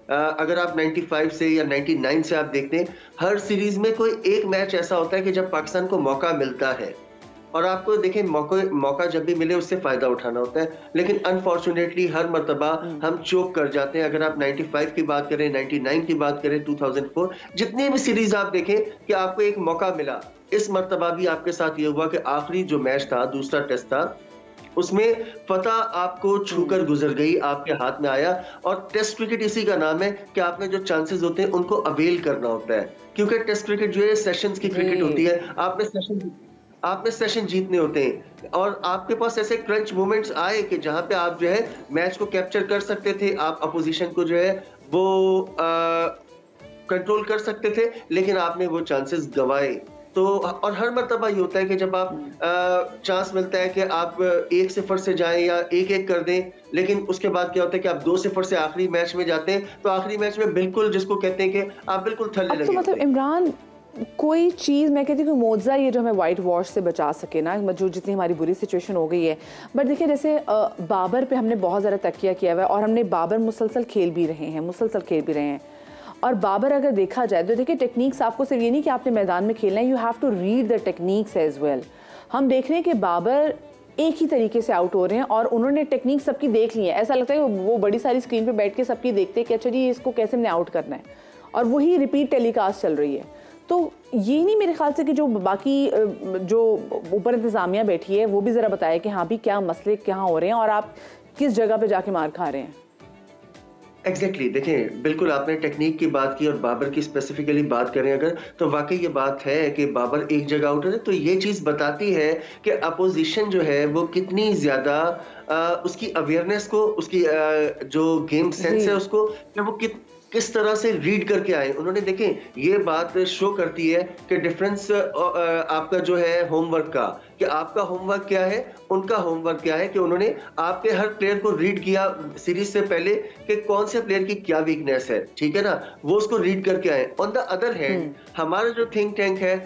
अगर आप 95 से या 99 से आप देखते हैं, हर सीरीज़ में कोई एक मैच ऐसा होता है कि जब पाकिस्तान को मौका मिलता है, और आपको देखें मौका जब भी मिले उससे फायदा उठाना होता है। लेकिन अनफॉर्चुनेटली हर मर्तबा हम चोक कर जाते हैं। अगर आप 95 की बात करें, 99 की बात करें, 2004, जितने भी सीरीज आप देखें कि आपको एक मौका मिला। इस मर्तबा भी आपके साथ ये हुआ कि आखिरी जो मैच था, दूसरा टेस्ट था, उसमें फतह आपको छूकर गुजर गई, आपके हाथ में आया। और टेस्ट क्रिकेट इसी का नाम है कि आपने जो चांसेस होते हैं उनको अवेल करना होता है, क्योंकि टेस्ट क्रिकेट जो है सेशंस की क्रिकेट होती है। आपने सेशन जीतने होते हैं, और आपके पास ऐसे क्रंच मोमेंट्स आए कि जहां पे आप जो है मैच को कैप्चर कर सकते थे, आप अपोजिशन को जो है वो कंट्रोल कर सकते थे, लेकिन आपने वो चांसेस गंवाए। तो और हर मर्तबा ये होता है कि जब आप चांस मिलता है कि आप 1-0 से जाएं या 1-1 कर दें, लेकिन उसके बाद क्या होता है कि आप 2-0 से आखिरी मैच में जाते हैं, तो आखिरी मैच में बिल्कुल जिसको कहते हैं कि आप बिल्कुल थल्ले लगे। तो मतलब इमरान, कोई चीज़ मैं कहती हूँ कि मौजज़ा ये जो हमें वाइट वॉश से बचा सके ना, जो जितनी हमारी बुरी सिचुएशन हो गई है। बट देखिए, जैसे बाबर पे हमने बहुत ज़्यादा तकिया किया हुआ है, और हमने बाबर मुसलसल खेल भी रहे हैं। और बाबर अगर देखा जाए तो देखिए, टेक्निक्स आपको सिर्फ ये नहीं कि आपने मैदान में खेलना है, you have to read the techniques as well. हम देख रहे हैं कि बाबर एक ही तरीके से आउट हो रहे हैं, और उन्होंने टेक्निक सबकी देख ली है। ऐसा लगता है कि वो बड़ी सारी स्क्रीन पे बैठ के सबकी देखते हैं कि अच्छा जी इसको कैसे हमने आउट करना है, और वही रिपीट टेलीकास्ट चल रही है। तो ये नहीं मेरे ख्याल से कि जो बाकी जो ऊपर इंतज़ामिया बैठी है वो भी ज़रा बताए कि हाँ भी क्या मसले कहाँ हो रहे हैं और आप किस जगह पे जाके मार खा रहे हैं। एग्जैक्टली देखें, बिल्कुल आपने टेक्निक की बात की और बाबर की स्पेसिफिकली बात करें अगर, तो वाकई ये बात है कि बाबर एक जगह आउट है, तो ये चीज़ बताती है कि अपोजिशन जो है वो कितनी ज़्यादा उसकी अवेयरनेस को, उसकी जो गेम सेंस है उसको, वो किस तरह से रीड करके आए उन्होंने। देखें, ये बात शो करती है कि डिफरेंस आपका जो है होमवर्क का, कि आपका होमवर्क क्या है, उनका होमवर्क क्या है, कि उन्होंने आपके हर प्लेयर को रीड किया सीरीज से पहले कि कौन से प्लेयर की क्या वीकनेस है, ठीक है ना, वो उसको रीड करके आए। ऑन द अदर हैंड हमारा जो थिंक टैंक है,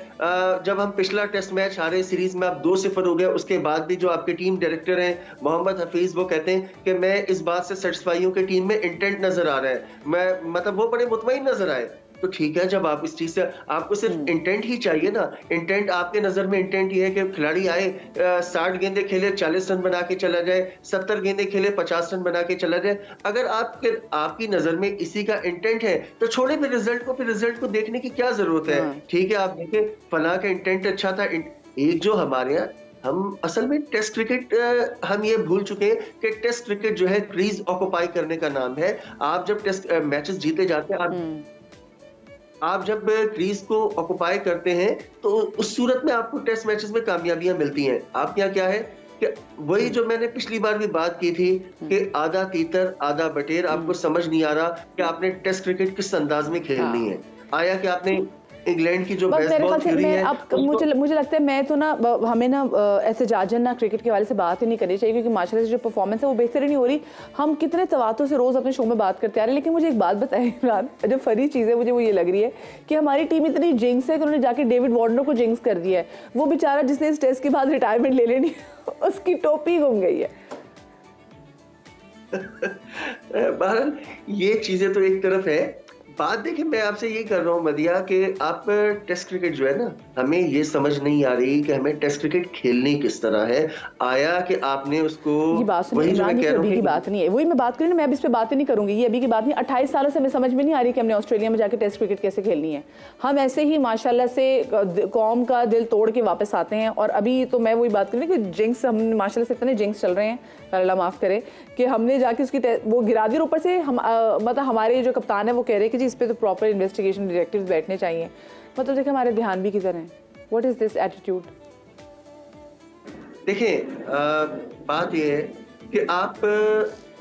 जब हम पिछला टेस्ट मैच हारे सीरीज में, आप 2-0 हो गए, उसके बाद भी जो आपके टीम डायरेक्टर हैं मोहम्मद हफीज, वो कहते हैं कि मैं इस बात से सेटिस्फाई हूँ कि टीम में इंटेंट नजर आ रहा है, मैं मतलब वो बड़े मुतमईन नजर आए। तो ठीक है, जब आप इस चीज से, आपको सिर्फ इंटेंट ही चाहिए ना, इंटेंट आपके नजर में इंटेंट ये है कि खिलाड़ी आए 60 गेंदे खेले 40 रन बना के चला जाए, 70 गेंदे खेले 50 रन बना के चला जाए। अगर आपकी नजर में इसी का इंटेंट है तो छोड़े फिर रिजल्ट को देखने की क्या जरूरत है। ठीक है, आप देखें फलां का इंटेंट अच्छा था। एक जो हमारे यहाँ, हम असल में टेस्ट क्रिकेट, हम ये भूल चुके हैं कि टेस्ट क्रिकेट जो है क्रीज ऑक्युपाई करने का नाम है। आप जब टेस्ट मैचेस जीते जाते हैं, आप जब क्रीज को ऑक्युपाई करते हैं, तो उस सूरत में आपको टेस्ट मैचेस में कामयाबियां मिलती हैं। आपके यहाँ क्या है कि वही जो मैंने पिछली बार भी बात की थी कि आधा तीतर आधा बटेर, आपको समझ नहीं आ रहा कि आपने टेस्ट क्रिकेट किस अंदाज में खेलनी है। आया कि आपने इंग्लैंड की जो बेसबॉल थ्योरी है, अब मुझे लगता है मैं तो ना, हमें ना एहतजाजन ना क्रिकेट के वाले से बात ही नहीं करनी चाहिए, क्योंकि माशाल्लाह से जो परफॉर्मेंस है वो बेहतर ही नहीं हो रही। हम कितने तवातुर से रोज़ अपने शो में बात करते आ रहे हैं, लेकिन मुझे एक बात बताएं इमरान, जो फनी चीज़ है मुझे वो ये लग रही है कि हमारी टीम इतनी जिंक्स है कि उन्होंने जाके डेविड वार्नर को जिंक्स कर दिया है। वो बेचारा जिसने इस टेस्ट के बाद रिटायरमेंट ले लेनी उसकी टोपी घूम गई है। बहरहाल ये चीजें तो एक तरफ है, बात देखिए, मैं आपसे यही कर रहा हूँ मदिया कि आप टेस्ट क्रिकेट जो है ना, हमें ये समझ नहीं आ रही कि हमें टेस्ट क्रिकेट खेलनी किस तरह है। आया कि आपने उसको, ये बात सुनिए, वही जो मैं इमरान, कह ये रहा अभी की हूँ बात नहीं है, वही मैं बात करी ना, मैं अभी इस पे बात ही नहीं करूंगी, ये अभी की बात नहीं। 28 सालों से हमें समझ में नहीं आ रही कि हमने ऑस्ट्रेलिया में जाके टेस्ट क्रिकेट कैसे खेलनी है। हम ऐसे ही माशाल्लाह से कौम का दिल तोड़ के वापस आते हैं। और अभी तो मैं वही बात करी कि जिंक्स, हम माशाल्लाह से इतने जिंक्स चल रहे हैं, अल्लाह माफ़ करे, कि हमने जाके उसकी वो गिरा दी। ऊपर से हम मतलब हमारे जो कप्तान है वो कह रहे हैं कि जी इस पे तो प्रॉपर इन्वेस्टिगेशन डायरेक्टिव्स बैठने चाहिए। मतलब देखिए हमारे ध्यान भी किधर हैं। What is this attitude? देखिए बात यह है कि आप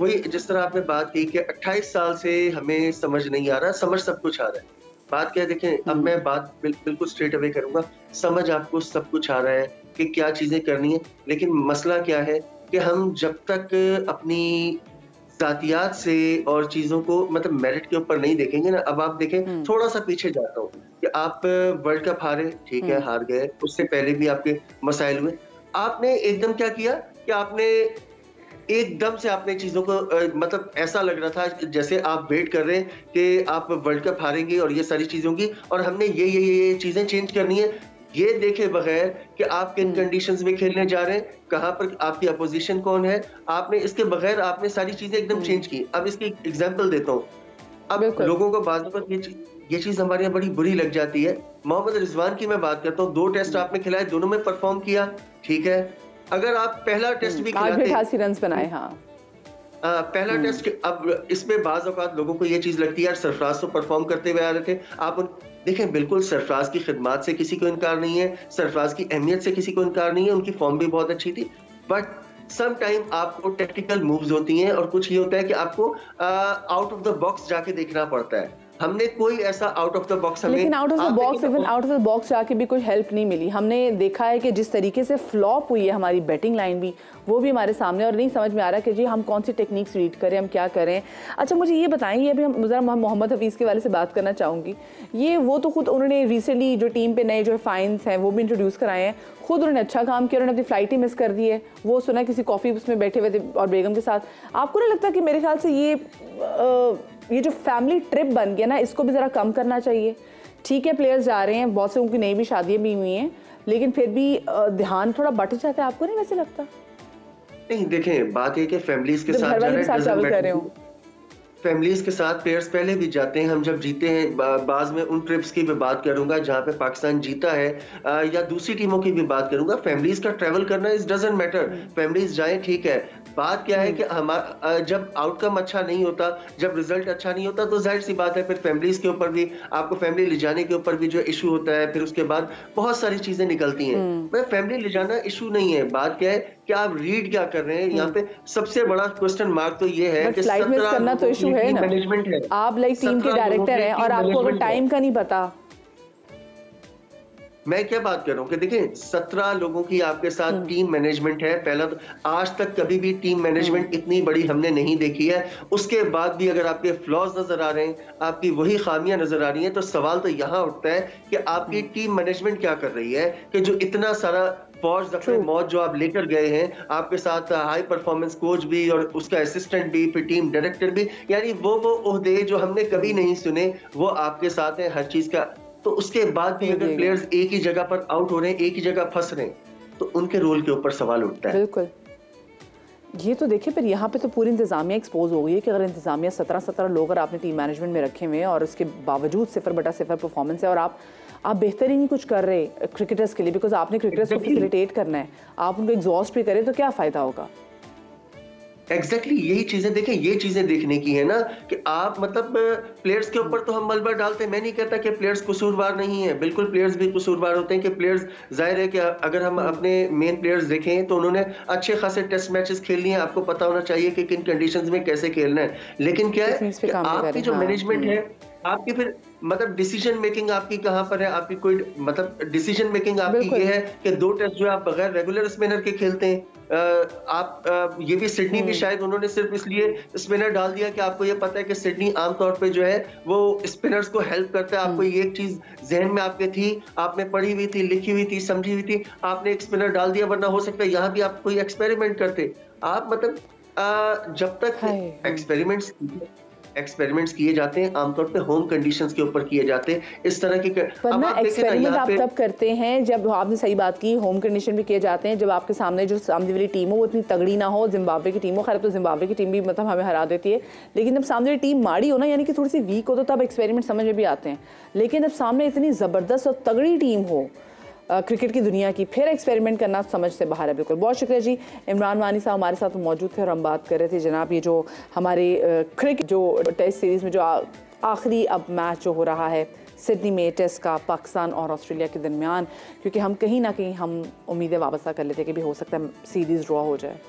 वही जिस तरह आपने बात की कि 28 साल से हमें समझ नहीं आ रहा, समझ सब कुछ आ रहा है। बात क्या है, देखें अब मैं बात बिल्कुल स्ट्रेट अवे करूंगा। समझ आपको सब कुछ आ रहा है कि क्या चीजें करनी है, लेकिन मसला क्या है कि हम जब तक अपनी जातियात से और चीजों को मतलब मेरिट के ऊपर नहीं देखेंगे ना। अब आप देखें, थोड़ा सा पीछे जाता हूँ कि आप वर्ल्ड कप हारे, ठीक है, हार गए, उससे पहले भी आपके मसाइल हुए। आपने एकदम क्या किया कि आपने एकदम से आपने चीजों को मतलब ऐसा लग रहा था जैसे आप वेट कर रहे हैं कि आप वर्ल्ड कप हारेंगे और ये सारी चीजों की, और हमने ये चीजें चेंज करनी है, ये देखे बगैर कि आप किन कंडीशंस में खेलने जा रहे हैं, कहां पर आपकी अपोजिशन कौन है, आपने इसके बगैर आपने सारी चीजें एकदम चेंज की। अब इसकी एग्जांपल देता हूँ। अब लोगों को बात पर ये चीज हमारे यहाँ बड़ी बुरी लग जाती है। मोहम्मद रिजवान की मैं बात करता हूँ, 2 टेस्ट आपने खिलाए, दोनों में परफॉर्म किया, ठीक है। अगर आप पहला टेस्ट भी खिलाते, 88 रन बनाए, हाँ पहला टेस्ट, अब इसमें बाज औकात लोगों को ये चीज लगती है यार सरफराज तो परफॉर्म करते हुए आ रहे थे। आप देखें, बिल्कुल सरफराज की खिदमत से किसी को इनकार नहीं है, सरफराज की अहमियत से किसी को इनकार नहीं है, उनकी फॉर्म भी बहुत अच्छी थी। बट सम टाइम आपको टेक्निकल मूव्स होती हैं और कुछ ये होता है कि आपको आउट ऑफ द बॉक्स जाके देखना पड़ता है। हमने कोई ऐसा आउट ऑफ द बॉक्स, लेकिन out of the box, even out of the box जाके भी कोई हेल्प नहीं मिली। हमने देखा है कि जिस तरीके से फ्लॉप हुई है हमारी बैटिंग लाइन भी, वो भी हमारे सामने, और नहीं समझ में आ रहा कि जी हम कौन सी टेक्निक्स रीड करें, हम क्या करें। अच्छा मुझे ये बताएं, ये अभी हम ज़रा मोहम्मद हफीज़ के वाले से बात करना चाहूँगी। ये वो तो खुद उन्होंने रिसेंटली जो टीम पे नए जो फाइन्स हैं वो भी इंट्रोड्यूस कराए हैं, खुद उन्होंने अच्छा काम किया, उन्होंने अपनी फ्लाइट ही मिस कर दी है। वो सुना किसी कॉफ़ी उसमें बैठे हुए थे और बेगम के साथ। आपको नहीं लगता कि मेरे ख्याल से ये जो फैमिली ट्रिप बन गया ना, इसको भी ज़रा कम करना चाहिए? ठीक है, प्लेयर्स जा रहे हैं, बहुत से उनकी नई भी शादियाँ भी हुई हैं, लेकिन फिर भी ध्यान थोड़ा बट जाता है। आपको नहीं वैसे लगता? नहीं, देखें बात ये कि फैमिलीज के साथ फैमिलीज के साथ प्लेयर्स पहले भी जाते हैं। हम जब जीते हैं, बाज में उन ट्रिप्स की भी बात करूंगा जहां पे पाकिस्तान जीता है, या दूसरी टीमों की भी बात करूंगा। फैमिलीज का ट्रैवल करना इज डजंट मैटर, फैमिलीज जाएं, ठीक है। बात क्या है कि हमारा जब आउटकम अच्छा नहीं होता, जब रिजल्ट अच्छा नहीं होता, तो जाहिर सी बात है फिर फैमिलीज के ऊपर भी, आपको फैमिली ले जाने के ऊपर भी जो इशू होता है, फिर उसके बाद बहुत सारी चीजें निकलती हैं। मैं फैमिली ले जाना इशू नहीं है, बात क्या है कि आप रीड क्या कर रहे हैं। यहाँ पे सबसे बड़ा क्वेश्चन मार्क तो ये है कि फ्लाइट मिस करना तो इशू है ना। मैनेजमेंट है, आप लाइक टीम के डायरेक्टर हैं और आपको अगर टाइम का नहीं पता। मैं क्या बात कर रहा हूँ कि देखें 17 लोगों की आपके साथ टीम मैनेजमेंट है। पहला तो आज तक कभी भी टीम मैनेजमेंट इतनी बड़ी हमने नहीं देखी है। उसके बाद भी अगर आपके फ्लॉज नजर आ रहे हैं, आपकी वही खामियां नजर आ रही हैं, तो सवाल तो यहाँ उठता है कि आपकी टीम मैनेजमेंट क्या कर रही है कि जो इतना सारा फौज अपने मौत जो आप लेकर गए हैं, आपके साथ हाई परफॉर्मेंस कोच भी और उसका असिस्टेंट भी, फिर टीम डायरेक्टर भी, यानी वो ओहदे जो हमने कभी नहीं सुने वो आपके साथ है हर चीज का। तो उसके बाद भी अगर प्लेयर्स एक ही जगह पर आउट हो रहे हैं, एक ही जगह फंस रहे हैं, तो उनके रोल के ऊपर सवाल उठता है। बिल्कुल, ये तो देखिए फिर यहाँ पे तो पूरी इंतजामिया एक्सपोज हो गई है कि अगर इंतजामिया 17 लोग अगर आपने टीम मैनेजमेंट में रखे हुए हैं और उसके बावजूद 0/0 परफॉर्मेंस है और आप बेहतर ही नहीं कुछ कर रहे क्रिकेटर्स के लिए, बिकॉज आपने क्रिकेटर्स को फैसिलिटेट करना है, आप उनको एग्जॉस्ट भी करें तो क्या फ़ायदा होगा? एग्जैक्टली यही चीजें देखें, ये चीजें देखने की है ना कि आप मतलब प्लेयर्स के ऊपर तो हम मलबा डालते हैं। मैं नहीं कहता कि प्लेयर्स कसूरवार नहीं है, बिल्कुल प्लेयर्स भी कसूरवार होते हैं कि प्लेयर्स, जाहिर है कि अगर हम अपने मेन प्लेयर्स देखें तो उन्होंने अच्छे खासे टेस्ट मैचेस खेल लिए हैं, आपको पता होना चाहिए कि किन कंडीशंस में कैसे खेलना है। लेकिन क्या है कि आपकी जो मैनेजमेंट है, आपकी फिर मतलब डिसीजन मेकिंग आपकी कहां पर है, आपकी कोई मतलब डिसीजन मेकिंग आपकी ये है कि 2 टेस्ट जो आप बगैर रेगुलर स्पिनर के खेलते हैं। आप ये भी सिडनी भी शायद उन्होंने सिर्फ इसलिए स्पिनर डाल दिया कि आपको ये पता है कि सिडनी आमतौर पे जो है वो स्पिनर्स को हेल्प करता है। आपको ये एक चीज जहन में आपके थी, आपने पढ़ी हुई थी, लिखी हुई थी, समझी हुई थी, आपने एक स्पिनर डाल दिया, वरना हो सकता है यहाँ भी आप कोई एक्सपेरिमेंट करते। आप मतलब जब तक एक्सपेरिमेंट्स एक्सपेरिमेंट्स किए जाते हैं, आमतौर पे होम कंडीशंस के ऊपर किए जाते हैं इस तरह की। पर अब ना आप देखें ना एक्सपेरिमेंट यहाँ आप पे तब करते हैं जब, आपने सही बात की, होम कंडीशन भी किए जाते हैं जब आपके सामने जो सामने वाली टीम हो वो इतनी तगड़ी ना हो। जिम्बाब्वे की टीम हो, खैर तो जिम्बाब्वे की टीम भी मतलब हमें हरा देती है, लेकिन जब सामने वाली टीम माड़ी हो ना, यानी कि थोड़ी सी वीक हो, तो तब एक्सपेरिमेंट समझ में भी आते हैं। लेकिन जब सामने इतनी ज़बरदस्त और तगड़ी टीम हो क्रिकेट की दुनिया की, फिर एक्सपेरिमेंट करना समझ से बाहर है बिल्कुल। बहुत शुक्रिया जी, इमरान वानी साहब हमारे साथ मौजूद थे और हम बात कर रहे थे जनाब ये जो हमारे क्रिकेट जो टेस्ट सीरीज़ में जो आखिरी अब मैच जो हो रहा है सिडनी में टेस्ट का पाकिस्तान और ऑस्ट्रेलिया के दरमियान, क्योंकि हम कहीं ना कहीं हम उम्मीदें वाबस्ता कर लेते कि भी हो सकता है सीरीज़ ड्रॉ हो जाए।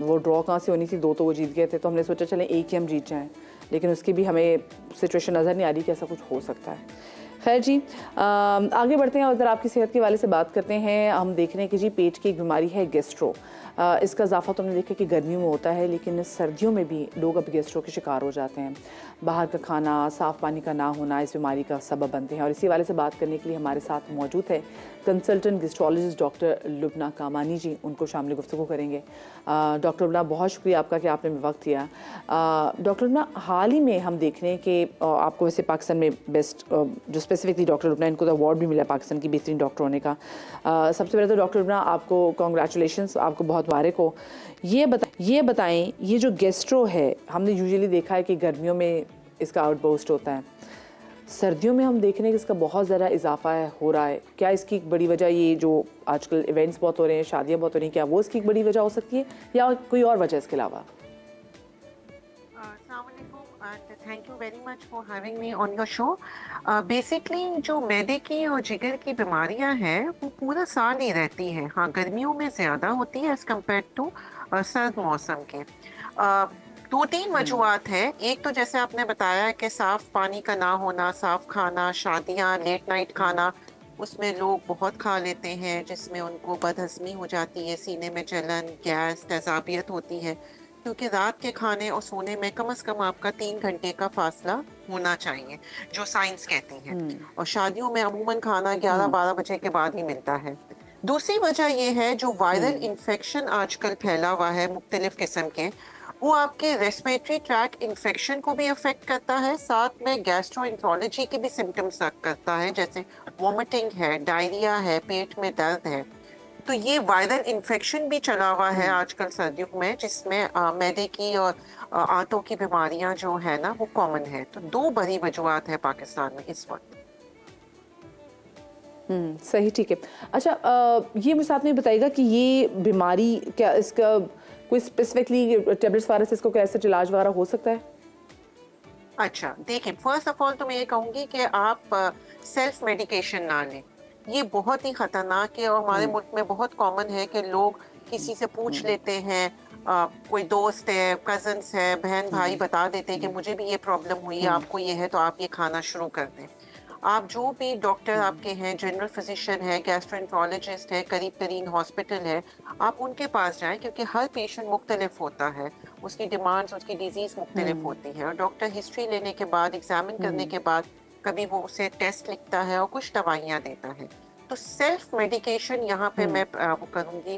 वो ड्रॉ कहाँ से होनी थी, 2 तो वो जीत गए थे, तो हमने सोचा चलें एक ही हम जीत जाएँ, लेकिन उसकी भी हमें सिचुएशन नज़र नहीं आ रही कि ऐसा कुछ हो सकता है। खैर जी, आगे बढ़ते हैं और ज़रा आपकी सेहत के वाले से बात करते हैं। हम देख रहे हैं कि जी पेट की एक बीमारी है गैस्ट्रो। इसका इजाफा तो हमने देखा कि गर्मियों में होता है, लेकिन सर्दियों में भी लोग अब गैस्ट्रो के शिकार हो जाते हैं। बाहर का खाना, साफ़ पानी का ना होना इस बीमारी का सबब बनते हैं। और इसी वाले से बात करने के लिए हमारे साथ मौजूद है कंसल्टेंट गैस्ट्रोलॉजिस्ट डॉक्टर लुबना कामानी जी, उनको शामिल गुफ्तगू करेंगे। डॉक्टर लुबना, बहुत शुक्रिया आपका कि आपने वक्त दिया। डॉक्टर लुबना, हाल ही में हम देख रहे हैं कि आपको वैसे पाकिस्तान में बेस्ट जो स्पेसिफिकली डॉक्टर लुबना, इनको तो अवार्ड भी मिला पाकिस्तान की बेहतरीन डॉक्टर होने का। सबसे पहले तो डॉक्टर लुबना आपको कॉन्ग्रेचुलेशंस, आपको बहुत मुबारक हो। ये बताएं, ये जो गैस्ट्रो है, हमने यूजुअली देखा है कि गर्मियों में इसका आउटबर्स्ट होता है, सर्दियों में हम देख रहे हैं कि इसका बहुत ज़्यादा इजाफा हो रहा है। क्या इसकी एक बड़ी वजह ये जो आजकल इवेंट्स बहुत हो रहे हैं, शादियाँ बहुत हो रही हैं, क्या वो इसकी एक बड़ी वजह हो सकती है या कोई और वजह इसके अलावा? Thank you very much for having me on your show. Basically जो मैदे की और जिगर की बीमारियां हैं वो पूरा साल ही रहती हैं। हाँ, गर्मियों में ज़्यादा होती है एज़ कम्पेयर टू सर्द मौसम के। 2-3 वजूहत है। एक तो जैसे आपने बताया कि साफ़ पानी का ना होना, साफ़ खाना, शादियाँ, लेट नाइट खाना, उसमें लोग बहुत खा लेते हैं जिसमें उनको बदहज़मी हो जाती है, सीने में जलन, गैस, तेज़ाबियत होती है, क्योंकि रात के खाने और सोने में कम से कम आपका 3 घंटे का फासला होना चाहिए, जो साइंस कहती है। और शादियों में अमूमन खाना 11-12 बजे के बाद ही मिलता है। दूसरी वजह यह है जो वायरल इन्फेक्शन आजकल फैला हुआ है मुख्तलिफ किस्म के, वो आपके रेस्पिरेटरी ट्रैक इन्फेक्शन को भी अफेक्ट करता है, साथ में गैस्ट्रोएंटरोलॉजी के भी सिम्टम्स करता है, जैसे वॉमिटिंग है, डायरिया है, पेट में दर्द है। तो ये वायरल इन्फेक्शन भी चला हुआ है आजकल सर्दियों में, जिसमें मैदे की और आंतों की बीमारियां जो है ना वो कॉमन है। तो 2 बड़ी वजूहत है पाकिस्तान में इस वक्त। सही, ठीक है। अच्छा, ये मुझे साथ में बताइएगा कि ये बीमारी क्या, इसका कोई स्पेसिफिकली टेबलेट्स वगैरह से इसको कैसे इलाज वगैरह हो सकता है? अच्छा, देखिए, फर्स्ट ऑफ ऑल तो मैं ये कहूँगी कि आप सेल्फ मेडिकेशन ना लें। ये बहुत ही ख़तरनाक है और हमारे मुल्क में बहुत कॉमन है कि लोग किसी से पूछ लेते हैं, कोई दोस्त है, कज़न्स है, बहन भाई बता देते हैं कि मुझे भी ये प्रॉब्लम हुई है, आपको ये है तो आप ये खाना शुरू कर दें। आप जो भी डॉक्टर आपके हैं, जनरल फिजिशियन है, गैस्ट्रोएंटरोलॉजिस्ट है, करीब तरीन हॉस्पिटल है, आप उनके पास जाएं, क्योंकि हर पेशेंट मुख्तलिफ होता है, उसकी डिमांड्स, उसकी डिजीज़ मुख्तलिफ होती है। और डॉक्टर हिस्ट्री लेने के बाद, एग्जामिन करने के बाद, कभी वो उसे टेस्ट लिखता है और कुछ दवाइयाँ देता है। तो सेल्फ मेडिकेशन यहाँ पे मैं वो करूँगी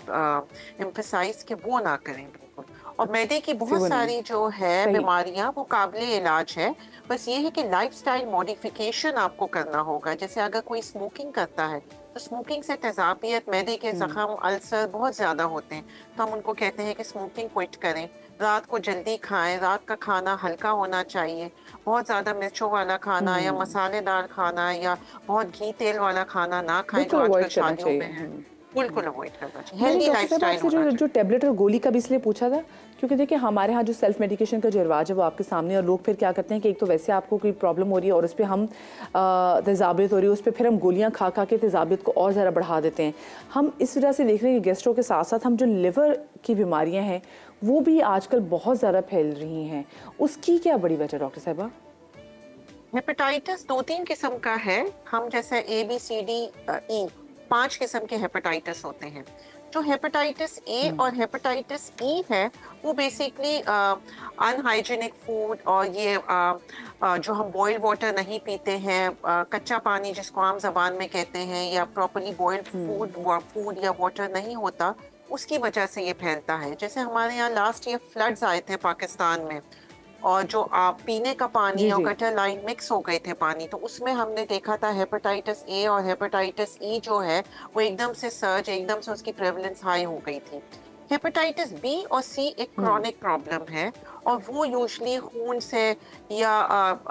एम्फसाइज कि वो ना करें बिल्कुल। और मैदे की बहुत सारी जो है बीमारियाँ वो काबिल इलाज है, बस ये है कि लाइफस्टाइल मॉडिफिकेशन आपको करना होगा। जैसे अगर कोई स्मोकिंग करता है तो स्मोकिंग से तेज़ाबियत, मैदे के जख्म, अल्सर बहुत ज़्यादा होते हैं, तो हम उनको कहते हैं कि स्मोकिंग क्विट करें, रात को जल्दी खाएं, रात का खाना हल्का होना चाहिए, बहुत ज़्यादा मिर्चों वाला खाना या मसालेदार खाना या बहुत घी तेल वाला खाना ना खाएं जो आजकल शादियों में है, बिल्कुल अवॉइड करना चाहिए। Healthy lifestyle. जो टेबलेट और गोली का भी इसलिए पूछा था क्योंकि देखिए हमारे यहाँ जो सेल्फ मेडिकेशन का जो रिवाज है वो आपके सामने, और लोग फिर क्या करते हैं कि एक तो वैसे आपको कोई प्रॉब्लम हो रही है और उस पर हम तेज़ाबियत हो रही है, उस पर फिर हम गोलियाँ खा खा के तेज़ाबियत को और ज़्यादा बढ़ा देते हैं। हम इस वजह से देख रहे हैं कि गैस्ट्रो के साथ साथ हम जो लिवर की बीमारियाँ हैं वो भी आजकल बहुत ज़्यादा फैल रही हैं। उसकी क्या बड़ी वजह डॉक्टर साहबा? हेपेटाइटिस 2-3 किस्म का है। हम जैसे ABCDE 5 किस्म के हेपेटाइटिस होते हैं। जो हेपेटाइटिस ए और हेपेटाइटिस ई है वो बेसिकली अनहाइजीनिक फूड और ये जो हम बॉइल्ड वाटर नहीं पीते हैं, कच्चा पानी जिसको आम जबान में कहते हैं, या प्रॉपर्ली बॉइल्ड फूड या वाटर नहीं होता, उसकी वजह से ये फैलता है। जैसे हमारे यहाँ लास्ट ईयर फ्लड्स आए थे पाकिस्तान में, और जो आप पीने का पानी जी, और जी। गटर लाइन मिक्स हो गए थे पानी, तो उसमें हमने देखा था हेपेटाइटिस ए और हेपेटाइटिस ई जो है वो एकदम से सर्ज, एकदम से उसकी प्रेवलेंस हाई हो गई थी। हेपेटाइटिस बी और सी एक क्रॉनिक प्रॉब्लम है और वो यूजुअली खून से या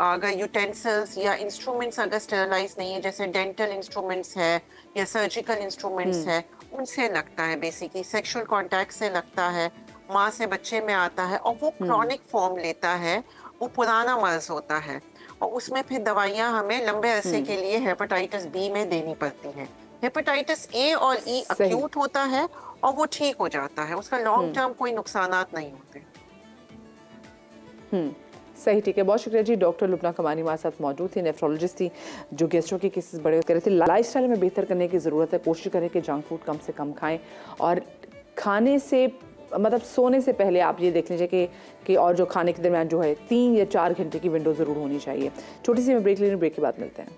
अगर यूटेंसिल्स या इंस्ट्रूमेंट्स अगर स्टेरलाइज नहीं है, जैसे डेंटल इंस्ट्रूमेंट्स है या सर्जिकल इंस्ट्रूमेंट्स है, उनसे लगता है, बेसिकली सेक्सुअल कांटेक्ट से लगता है, माँ से बच्चे में आता है और वो क्रॉनिक फॉर्म लेता है, वो पुराना मर्ज होता है और उसमें फिर दवाइयाँ हमें लंबे अरसे के लिए हेपेटाइटिस बी में देनी पड़ती हैं। हेपेटाइटिस ए और ई अक्यूट होता है और वो ठीक हो जाता है, उसका लॉन्ग टर्म कोई नुकसानात नहीं होते। सही, ठीक है, बहुत शुक्रिया जी। डॉक्टर लुबना कमानी हमारे साथ मौजूद थी, नेफ्रोलॉजिस्ट थी, जो गैस्ट्रो के केसेस बड़े कर रहे थे। लाइफस्टाइल में बेहतर करने की ज़रूरत है, कोशिश करें कि जंक फूड कम से कम खाएं और खाने से मतलब सोने से पहले आप ये देख लीजिए कि और जो खाने के दरमियान जो है 3 या 4 घंटे की विंडो ज़रूर होनी चाहिए। छोटी सी मैं ब्रेक ले रही हूँ, ब्रेक के बाद मिलते हैं।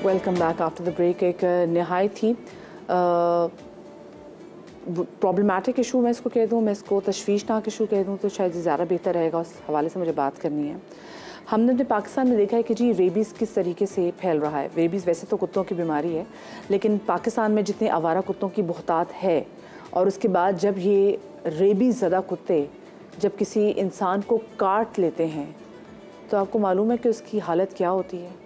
Welcome back after the break. एक नहायत ही प्रॉब्लमेटिक इशू मैं इसको कह दूँ, मैं इसको तशवीशनाक इशू कह दूँ तो शायद ज़्यादा बेहतर रहेगा, उस हवाले से मुझे बात करनी है। हमने अपने पाकिस्तान में देखा है कि जी रेबीज़ किस तरीके से फैल रहा है। रेबीज़ वैसे तो कुत्तों की बीमारी है, लेकिन पाकिस्तान में जितने आवारा कुत्तों की बहुतात है और उसके बाद जब ये रेबीज़ ज़्यादा कुत्ते जब किसी इंसान को काट लेते हैं तो आपको मालूम है कि उसकी हालत क्या होती है।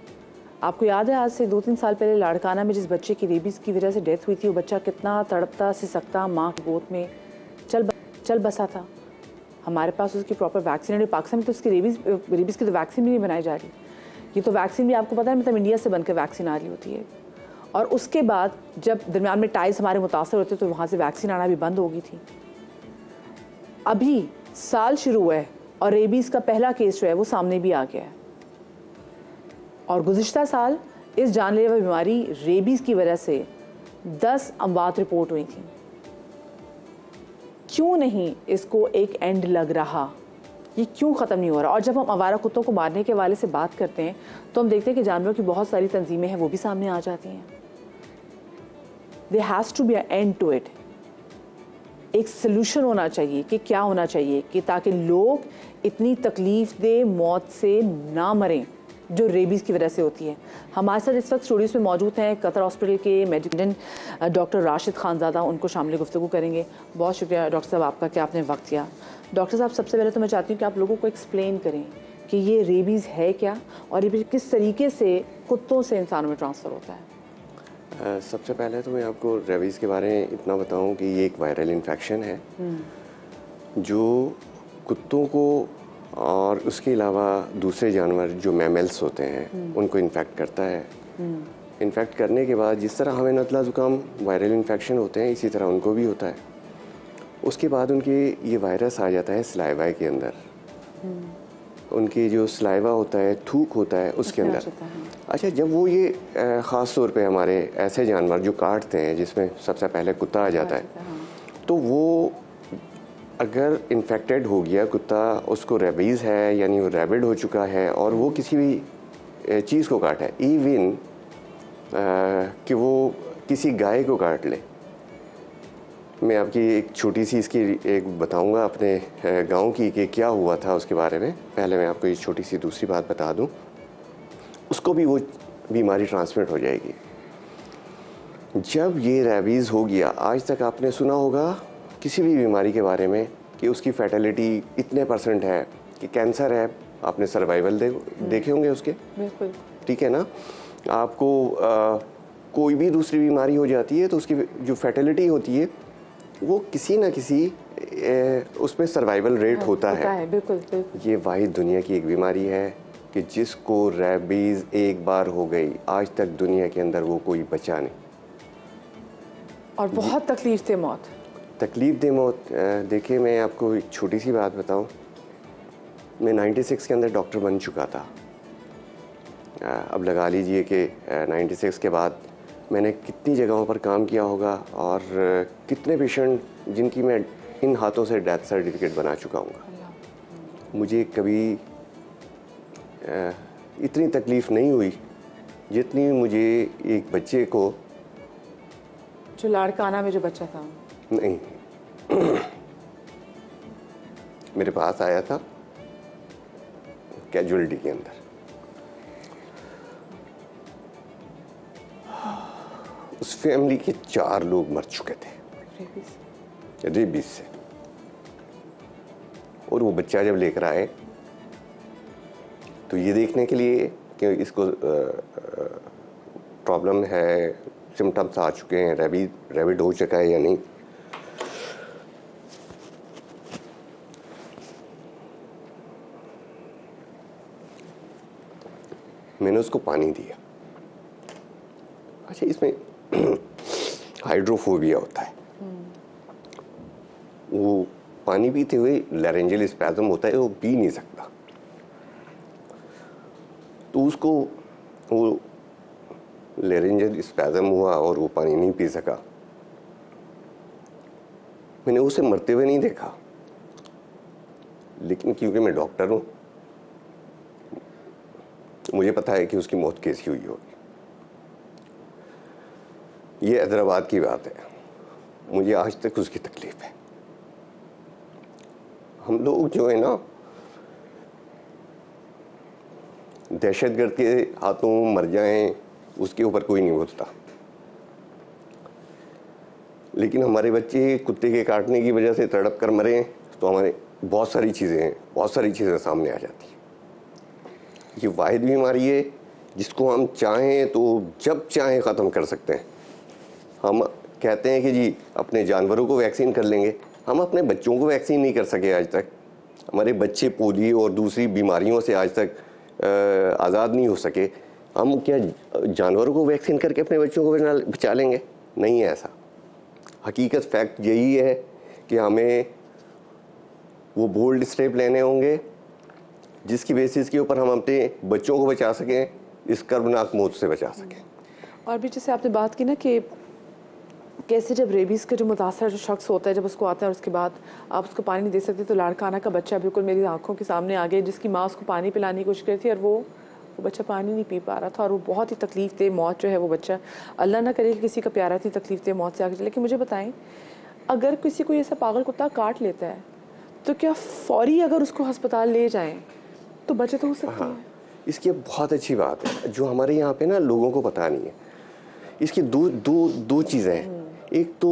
आपको याद है आज से 2-3 साल पहले लाड़काना में जिस बच्चे की रेबीज़ की वजह से डेथ हुई थी, वो बच्चा कितना तड़पता सिसकता माँ की गोद में चल बसा था। हमारे पास उसकी प्रॉपर वैक्सीन है। पाकिस्तान में तो उसकी रेबीज़ की तो वैक्सीन भी नहीं बनाई जा रही। ये तो वैक्सीन भी आपको पता है मतलब इंडिया से बनकर वैक्सीन आ रही होती है और उसके बाद जब दरमियान में टाइल्स हमारे मुतासर होते तो वहाँ से वैक्सीन आना भी बंद हो गई थी। अभी साल शुरू हुआ है और रेबीज़ का पहला केस जो है वो सामने भी आ गया है और गुज़िश्ता साल इस जानलेवा बीमारी रेबीज़ की वजह से 10 अमवात रिपोर्ट हुई थी। क्यों नहीं इसको एक एंड लग रहा, ये क्यों ख़त्म नहीं हो रहा? और जब हम आवारा कुत्तों को मारने के हवाले से बात करते हैं तो हम देखते हैं कि जानवरों की बहुत सारी तंजीमें हैं, वो भी सामने आ जाती हैं। There has to be a end to it. एक सलूशन होना चाहिए कि क्या होना चाहिए कि ताकि लोग इतनी तकलीफ दे मौत से ना मरें जो रेबीज़ की वजह से होती है। हमारे साथ इस वक्त स्टूडियोज़ में मौजूद हैं कतर हॉस्पिटल के मेडिकल डॉक्टर राशिद खानज़ादा, उनको शामिल गुफ्तगू करेंगे। बहुत शुक्रिया डॉक्टर साहब आपका कि आपने वक्त दिया। डॉक्टर साहब, सबसे पहले तो मैं चाहती हूँ कि आप लोगों को एक्सप्लेन करें कि ये रेबीज़ है क्या और ये किस तरीके से कुत्तों से इंसानों में ट्रांसफ़र होता है। सबसे पहले तो मैं आपको रेबीज़ के बारे में इतना बताऊँ कि ये एक वायरल इन्फेक्शन है जो कुत्तों को और उसके अलावा दूसरे जानवर जो मैमल्स होते हैं उनको इन्फेक्ट करता है। इन्फेक्ट करने के बाद जिस तरह हमें नज़ला ज़ुकाम वायरल इन्फेक्शन होते हैं इसी तरह उनको भी होता है। उसके बाद उनके ये वायरस आ जाता है सलाइवा के अंदर, उनके जो सलाइवा होता है, थूक होता है उसके अंदर। अच्छा, जब वो ये ख़ास तौर पे हमारे ऐसे जानवर जो काटते हैं जिसमें सबसे पहले कुत्ता आ जाता है, तो वो अगर इन्फेक्टेड हो गया कुत्ता, उसको रेबीज़ है यानी वो रैबिड हो चुका है और वो किसी भी चीज़ को काटा है, इवन कि वो किसी गाय को काट ले। मैं आपकी एक छोटी सी इसकी एक बताऊंगा अपने गांव की कि क्या हुआ था उसके बारे में। पहले मैं आपको ये छोटी सी दूसरी बात बता दूं, उसको भी वो बीमारी ट्रांसमिट हो जाएगी। जब ये रेबीज़ हो गया, आज तक आपने सुना होगा किसी भी बीमारी के बारे में कि उसकी फैटेलिटी इतने % है, कि कैंसर है, आपने सर्वाइवल देखे होंगे उसके, बिल्कुल ठीक है ना। आपको कोई भी दूसरी बीमारी हो जाती है तो उसकी जो फैटेलिटी होती है वो किसी ना किसी उसमें सर्वाइवल रेट होता है। बिल्कुल। ये वाहिद दुनिया की एक बीमारी है कि जिसको रेबीज़ एक बार हो गई, आज तक दुनिया के अंदर वो कोई बचा नहीं और बहुत तकलीफ दे मौत। देखिए, मैं आपको एक छोटी सी बात बताऊं, मैं 96 के अंदर डॉक्टर बन चुका था। अब लगा लीजिए कि 96 के बाद मैंने कितनी जगहों पर काम किया होगा और कितने पेशेंट जिनकी मैं इन हाथों से डेथ सर्टिफिकेट बना चुका हूँ। मुझे कभी इतनी तकलीफ़ नहीं हुई जितनी मुझे एक बच्चे को, जो लाड़काना में जो बच्चा था, नहीं मेरे पास आया था कैजुअलिटी के अंदर, उस फैमिली के 4 लोग मर चुके थे रेबीज से, और वो बच्चा जब लेकर आए तो ये देखने के लिए कि इसको प्रॉब्लम है, सिम्टम्स आ चुके हैं, रेबिड हो चुका है या नहीं, मैंने उसको पानी दिया। अच्छा, इसमें हाइड्रोफोबिया होता है, वो पानी पीते हुए लैरेंजियल स्पैज़म होता है, वो पी नहीं सकता, तो उसको वो लैरेंजियल स्पैज़म हुआ और वो पानी नहीं पी सका। मैंने उसे मरते हुए नहीं देखा, लेकिन क्योंकि मैं डॉक्टर हूँ मुझे पता है कि उसकी मौत कैसी हुई होगी। ये हैदराबाद की बात है, मुझे आज तक उसकी तकलीफ है। हम लोग जो है ना दहशतगर्द के हाथों मर जाएं उसके ऊपर कोई नहीं बोलता, लेकिन हमारे बच्चे कुत्ते के काटने की वजह से तड़प कर मरे तो हमारे बहुत सारी चीज़ें सामने आ जाती हैं। ये वाहिद बीमारी है जिसको हम चाहें तो जब चाहें ख़त्म कर सकते हैं। हम कहते हैं कि जी अपने जानवरों को वैक्सीन कर लेंगे, हम अपने बच्चों को वैक्सीन नहीं कर सके आज तक। हमारे बच्चे पोलियो और दूसरी बीमारियों से आज तक आज़ाद नहीं हो सके। हम क्या जानवरों को वैक्सीन करके अपने बच्चों को बचा लेंगे? नहीं है ऐसा। हकीकत फैक्ट यही है कि हमें वो बोल्ड स्टेप लेने होंगे जिसकी बेसिस के ऊपर हम अपने बच्चों को बचा सकें, इस कर्मनाक मौत से बचा सकें। और भी जैसे आपने बात की ना कि कैसे जब रेबीज़ का जो मुतासर जो शख्स होता है जब उसको आता है और उसके बाद आप उसको पानी नहीं दे सकते, तो लाड़काना का बच्चा बिल्कुल मेरी आंखों के सामने आ गया जिसकी माँ उसको पानी पिलाने की कोशिश कर रही थी और वो बच्चा पानी नहीं पी पा रहा था और वो बहुत ही तकलीफ दे मौत जो है वो बच्चा, अल्लाह ना करे कि किसी का प्यारा इतनी तकलीफ दे मौत से आगे। लेकिन मुझे बताएं, अगर किसी को ऐसा पागल कुत्ता काट लेता है तो क्या फौरी अगर उसको अस्पताल ले जाएं तो बचत हो सकती है? इसकी बहुत अच्छी बात है जो हमारे यहाँ पे ना लोगों को पता नहीं है। इसकी दो चीज़ें हैं। एक तो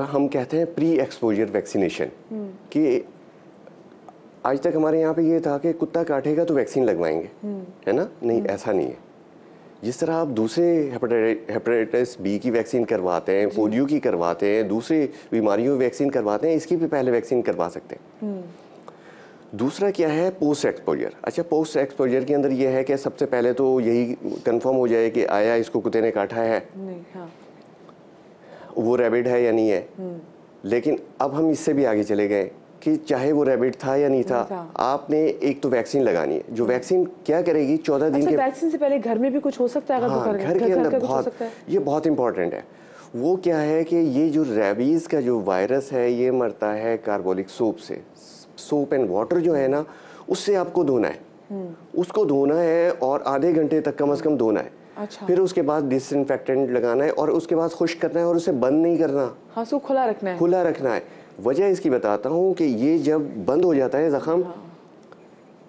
हम कहते हैं प्री एक्सपोजर वैक्सीनेशन, कि आज तक हमारे यहाँ पे ये था कि कुत्ता काटेगा तो वैक्सीन लगवाएंगे, है ना? नहीं, ऐसा नहीं है। जिस तरह आप दूसरे हेपेटाइटिस बी की वैक्सीन करवाते हैं, पोलियो की करवाते हैं, दूसरी बीमारियों की वैक्सीन करवाते हैं, इसकी भी पहले वैक्सीन करवा सकते हैं। दूसरा क्या है? Post exposure. अच्छा, पोस्ट एक्सपोजर के अंदर यह है कि सबसे पहले तो यही कंफर्म हो जाए कि आया इसको कुत्ते ने काटा है, नहीं, हाँ। वो रैबिड है या नहीं है। लेकिन अब हम इससे भी आगे चले गए कि चाहे वो रैबिड था या नहीं था, आपने एक तो वैक्सीन लगानी है। जो वैक्सीन क्या करेगी 14 दिन के वैक्सीन से पहले घर में भी कुछ हो सकता है? हाँ, घर के अंदर बहुत, ये बहुत इंपॉर्टेंट है। वो क्या है कि ये जो रैबीज़ का जो वायरस है ये मरता है कार्बोलिक सोप से। सोप एंड वाटर जो है ना, उससे आपको धोना है, उसको धोना है और आधे घंटे तक कम से कम धोना है। अच्छा। फिर उसके बाद डिसइंफेक्टेंट लगाना है और उसके बाद खुश्क करना है और उसे बंद नहीं करना। हाँ, उसको खुला रखना है। खुला रखना है। वजह इसकी बताता हूँ कि ये जब बंद हो जाता है ज़ख़म,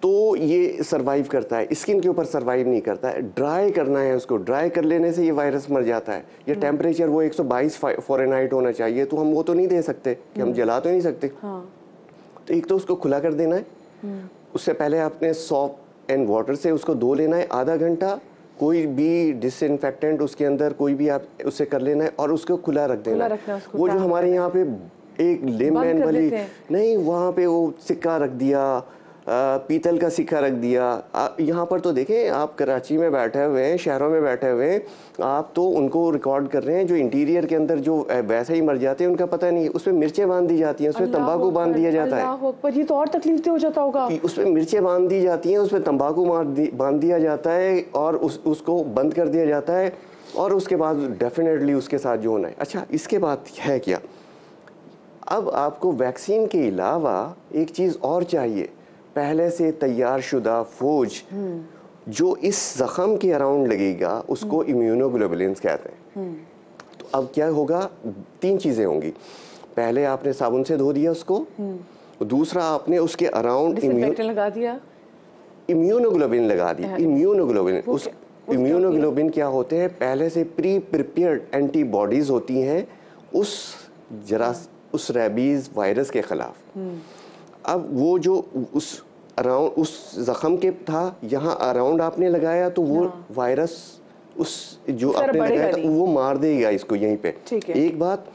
तो ये सरवाइव करता है, स्किन के ऊपर सरवाइव नहीं करता है। ड्राई करना है उसको, ड्राई कर लेने से ये वायरस मर जाता है। ये टेम्परेचर वो 122 फ़ारेनहाइट होना चाहिए, तो हम वो तो नहीं दे सकते कि हम जला तो नहीं सकते। हाँ। तो एक तो उसको खुला कर देना है, उससे पहले आपने सॉप एंड वाटर से उसको धो लेना है आधा घंटा, कोई भी डिसइंफेक्टेंट उसके अंदर कोई भी आप उससे कर लेना है और उसको खुला रख देना है। वो जो हमारे यहाँ पे एक लेमैन वाली नहीं, वहाँ पे वो सिक्का रख दिया, पीतल का सिक्का रख दिया। यहाँ पर तो देखें, आप कराची में बैठे हुए हैं, शहरों में बैठे हुए हैं, आप तो उनको रिकॉर्ड कर रहे हैं जो इंटीरियर के अंदर जो वैसे ही मर जाते हैं, उनका पता नहीं है। उसमें मिर्चें बांध दी जाती हैं, उसमें तंबाकू बांध दिया जाता है। पर ये तो और तकलीफ हो जाता होगा। उसमें मिर्चें बांध दी जाती हैं, उसमें तंबाकू बांध दिया जाता है और उसको बंद कर दिया जाता है। और उसके बाद डेफिनेटली उसके साथ जो होना है। अच्छा, इसके बाद है क्या, अब आपको वैक्सीन के अलावा एक चीज़ और चाहिए, पहले से तैयार शुदा फौज जो इस ज़ख़म के अराउंड लगेगा, उसको इम्यूनोग्लोबुलिन्स कहते हैं। तो अब क्या होगा, 3 चीज़ें होंगी। पहले आपने साबुन से धो दिया उसको, दूसरा आपने उसके अराउंड लगा दिया, इम्यूनोग्लोबिन लगा दी। इम्यूनोग्लोबिन, उस इम्यूनोग्लोबिन क्या होते हैं, पहले से प्री प्रिपेयर्ड एंटीबॉडीज होती हैं उस रैबीज वायरस के खिलाफ। अब वो जो उस अराउंड उस जख्म के था, यहाँ अराउंड आपने लगाया तो वो वायरस उस जो आपने लगाया था वो मार देगा इसको यहीं पे। एक बात।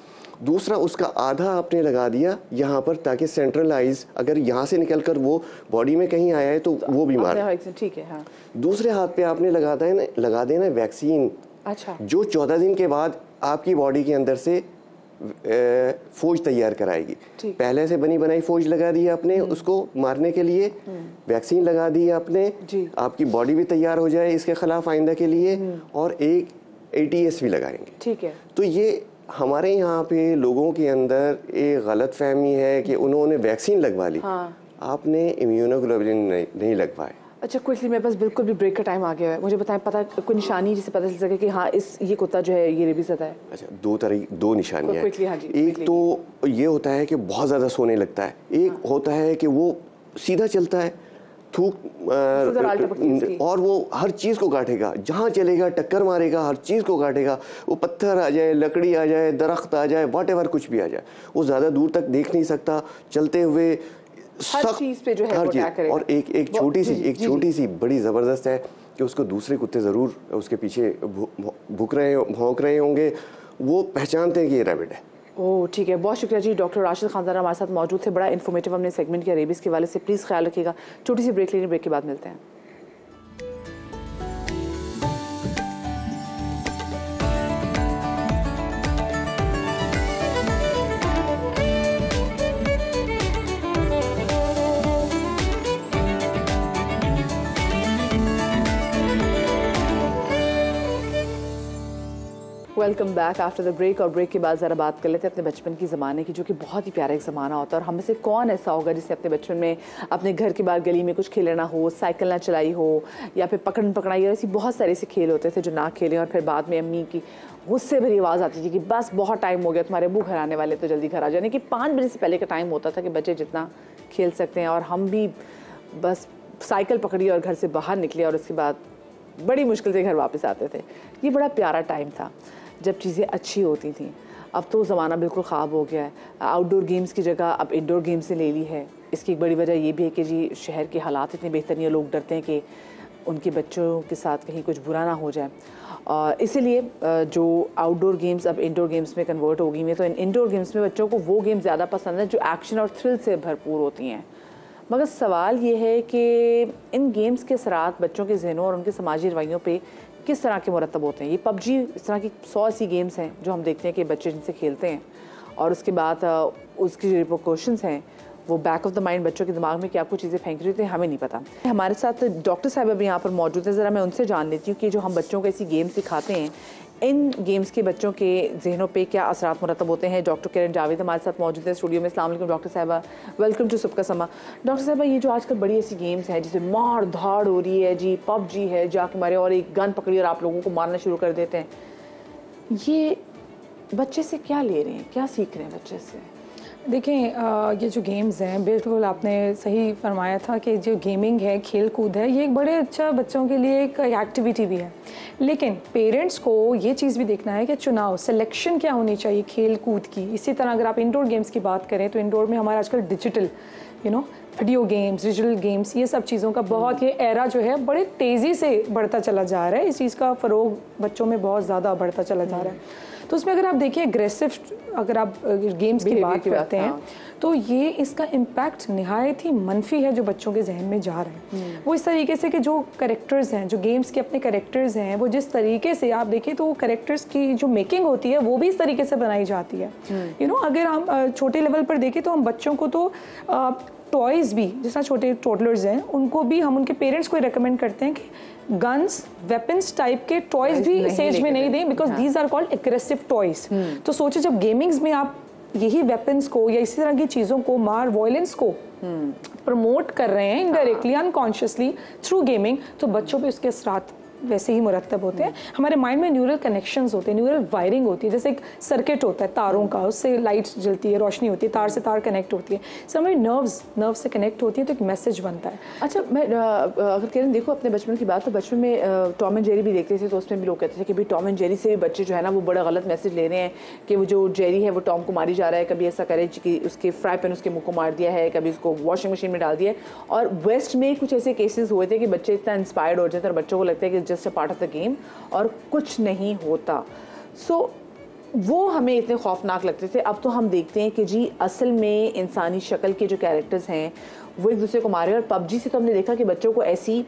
दूसरा, उसका आधा आपने लगा दिया यहाँ पर, ताकि सेंट्रलाइज अगर यहाँ से निकलकर वो बॉडी में कहीं आया है तो वो भी मार। ठीक है, हाँ। दूसरे हाथ पे आपने लगा देना वैक्सीन। अच्छा। जो 14 दिन के बाद आपकी बॉडी के अंदर से फौज तैयार कराएगी। पहले से बनी बनाई फौज लगा दी आपने उसको मारने के लिए, वैक्सीन लगा दी आपने, आपकी बॉडी भी तैयार हो जाए इसके खिलाफ आइंदा के लिए, और एक ATS भी लगाएंगे। ठीक है। तो ये हमारे यहाँ पे लोगों के अंदर एक गलत फहमी है कि उन्होंने वैक्सीन लगवा ली, आपने इम्यूनोग्लोबुलिन नहीं लगवाए। अच्छा, क्विकली मेरे पास बिल्कुल भी ब्रेक का टाइम आ गया है, मुझे बताएं पता कोई निशानी जिससे पता चल सके कि हाँ ये कुत्ता जो है ये रेबीज है। अच्छा, दो निशानियाँ हैं। एक तो ये होता है कि बहुत ज़्यादा सोने लगता है, एक होता है कि वो सीधा चलता है, थूक और वो हर चीज़ को काटेगा, जहाँ चलेगा टक्कर मारेगा, हर चीज़ को काटेगा। वो पत्थर आ जाए, लकड़ी आ जाए, दरख्त आ जाए, व्हाटएवर कुछ भी आ जाए, वो ज़्यादा दूर तक देख नहीं सकता, चलते हुए हर चीज़ पे जो है वो अटैक करेगा। और एक छोटी सी बड़ी ज़बरदस्त है कि उसको दूसरे कुत्ते ज़रूर उसके पीछे भौंक रहे होंगे, वो पहचानते हैं कि ये रैबिट है। ओह, ठीक है, बहुत शुक्रिया जी। डॉक्टर राशिद खानदान हमारे साथ मौजूद थे, बड़ा इन्फॉर्मेटिव हमने सेगमेंट किया रेबीज़ के वाले से। प्लीज़ ख्याल रखिएगा। छोटी सी ब्रेक लेने, ब्रेक के बाद मिलते हैं। Welcome back after the break. और ब्रेक के बाद ज़रा बात कर लेते हैं अपने बचपन की ज़माने की, जो कि बहुत ही प्यारा एक ज़माना होता है। और हम में से कौन ऐसा होगा जिससे अपने बचपन में अपने घर के बाहर गली में कुछ खेलना ना हो, साइकिल ना चलाई हो, या फिर पकड़न पकड़ाई, ऐसी बहुत सारे ऐसे खेल होते थे जो ना खेलें, और फिर बाद में अम्मी की गुस्से भरी आवाज़ आती थी कि बस बहुत टाइम हो गया, तुम्हारे अब्बू घर आने वाले, तो जल्दी घर आ जाने कि 5 बजे से पहले का टाइम होता था कि बच्चे जितना खेल सकते हैं। और हम भी बस साइकिल पकड़ी और घर से बाहर निकले, और उसके बाद बड़ी मुश्किल से घर वापस आते थे। ये बड़ा प्यारा टाइम था जब चीज़ें अच्छी होती थी। अब तो ज़माना बिल्कुल ख़राब हो गया है। आउटडोर गेम्स की जगह अब इंडोर गेम्स ने ले ली है। इसकी एक बड़ी वजह ये भी है कि जी शहर के हालात इतने बेहतर नहीं है, लोग डरते हैं कि उनके बच्चों के साथ कहीं कुछ बुरा ना हो जाए, और इसीलिए जो आउटडोर गेम्स अब इंडोर गेम्स में कन्वर्ट हो गई हैं। तो इन इंडोर गेम्स में बच्चों को वो गेम्स ज़्यादा पसंद है जो एक्शन और थ्रिल से भरपूर होती हैं। मगर सवाल ये है कि इन गेम्स के असरात बच्चों के जहनों और उनके समाजी रवैयों पे किस तरह के मुरतब होते हैं। ये PUBG, इस तरह की 100 ऐसी गेम्स हैं जो हम देखते हैं कि बच्चे जिनसे खेलते हैं, और उसके बाद उसकी जो रिपोर्शंस हैं वो बैक ऑफ द माइंड बच्चों के दिमाग में क्या कुछ चीज़ें फेंक रही होती हैं, हमें नहीं पता। हमारे साथ डॉक्टर साहब अभी यहाँ पर मौजूद है, ज़रा मैं उनसे जान लेती हूँ कि जो हम बच्चों को ऐसी गेम्स सिखाते हैं, इन गेम्स के बच्चों के जहनों पे क्या असरात मुरतब होते हैं। डॉक्टर किरण जावेद हमारे साथ मौजूद है स्टूडियो में। अस्सलाम वालेकुम डॉक्टर साहबा, वेलकम टू सुबह का समा। डॉक्टर साहबा, ये जो आजकल बड़ी ऐसी गेम्स हैं जिसमें मार धाड़ हो रही है जी, PUBG है, जाके मारे और एक गन पकड़ी और आप लोगों को मारना शुरू कर देते हैं, ये बच्चे से क्या ले रहे हैं, क्या सीख रहे हैं बच्चे से? देखें, ये जो गेम्स हैं, बिल्कुल आपने सही फरमाया था कि जो गेमिंग है, खेल कूद है, ये एक बड़े अच्छा बच्चों के लिए एक एक्टिविटी भी है। लेकिन पेरेंट्स को ये चीज़ भी देखना है कि चुनाव, सिलेक्शन क्या होनी चाहिए खेल कूद की। इसी तरह अगर आप इंडोर गेम्स की बात करें तो इंडोर में हमारा आजकल digital video games, digital games, ये सब चीज़ों का बहुत, ये एरा जो है बड़े तेज़ी से बढ़ता चला जा रहा है। इस चीज़ का फ़रोग बच्चों में बहुत ज़्यादा बढ़ता चला जा रहा है। तो उसमें अगर आप देखिए एग्रेसिव, अगर आप गेम्स की बात करते हैं तो ये इसका इम्पैक्ट निहायत ही मनफी है जो बच्चों के जहन में जा रहे हैं। वो इस तरीके से कि जो कैरेक्टर्स हैं, जो गेम्स के अपने कैरेक्टर्स हैं, वो जिस तरीके से आप देखिए तो वो कैरेक्टर्स की जो मेकिंग होती है वो भी इस तरीके से बनाई जाती है। यू नो, अगर हम छोटे लेवल पर देखें तो हम बच्चों को तो टॉयज़ भी, जिस तरह छोटे टोडलर्स हैं उनको भी हम उनके पेरेंट्स को रिकमेंड करते हैं कि गन्स, वेपन्स टाइप के टॉयज़ भी इस एज में नहीं दें, because these are called aggressive toys. तो सोचिए जब गेमिंग्स में आप यही वेपन्स को या इसी तरह की चीज़ों को, मार वॉयलेंस को प्रमोट कर रहे हैं इनडायरेक्टली, अनकॉन्शियसली थ्रू गेमिंग, तो बच्चों पे उसके असरात वैसे ही मुरतब होते हैं। हमारे माइंड में न्यूरल कनेक्शंस होते हैं, न्यूरल वायरिंग होती है, जैसे एक सर्किट होता है तारों का, उससे लाइट जलती है, रोशनी होती है, तार से तार कनेक्ट होती है, सो हमारी नर्व से कनेक्ट होती है तो एक मैसेज बनता है। अच्छा, मैं अगर कह रहे देखो अपने बचपन की बात, तो बचपन में टॉम एंड जेरी भी देखते थे, तो उसमें भी लोग कहते थे कि भाई टॉम एंड जेरी से भी बच्चे जो है ना वो बड़ा गलत मैसेज ले रहे हैं कि वो जो जेरी है वो टॉम को मारी जा रहा है, कभी ऐसा करे कि उसके फ्राई पैन उसके मुँह को मार दिया है, कभी उसको वॉशिंग मशीन में डाल दिया है। और वेस्ट में कुछ ऐसे केसेस हुए थे कि बच्चे इतना इंस्पायर्ड हो जाते हैं और बच्चों को लगता है कि just a part of the game और कुछ नहीं होता। सो वो हमें इतने खौफनाक लगते थे। अब तो हम देखते हैं कि जी असल में इंसानी शक्ल के जो कैरेक्टर्स हैं वो एक दूसरे को मारे। और पबजी से तो हमने देखा कि बच्चों को ऐसी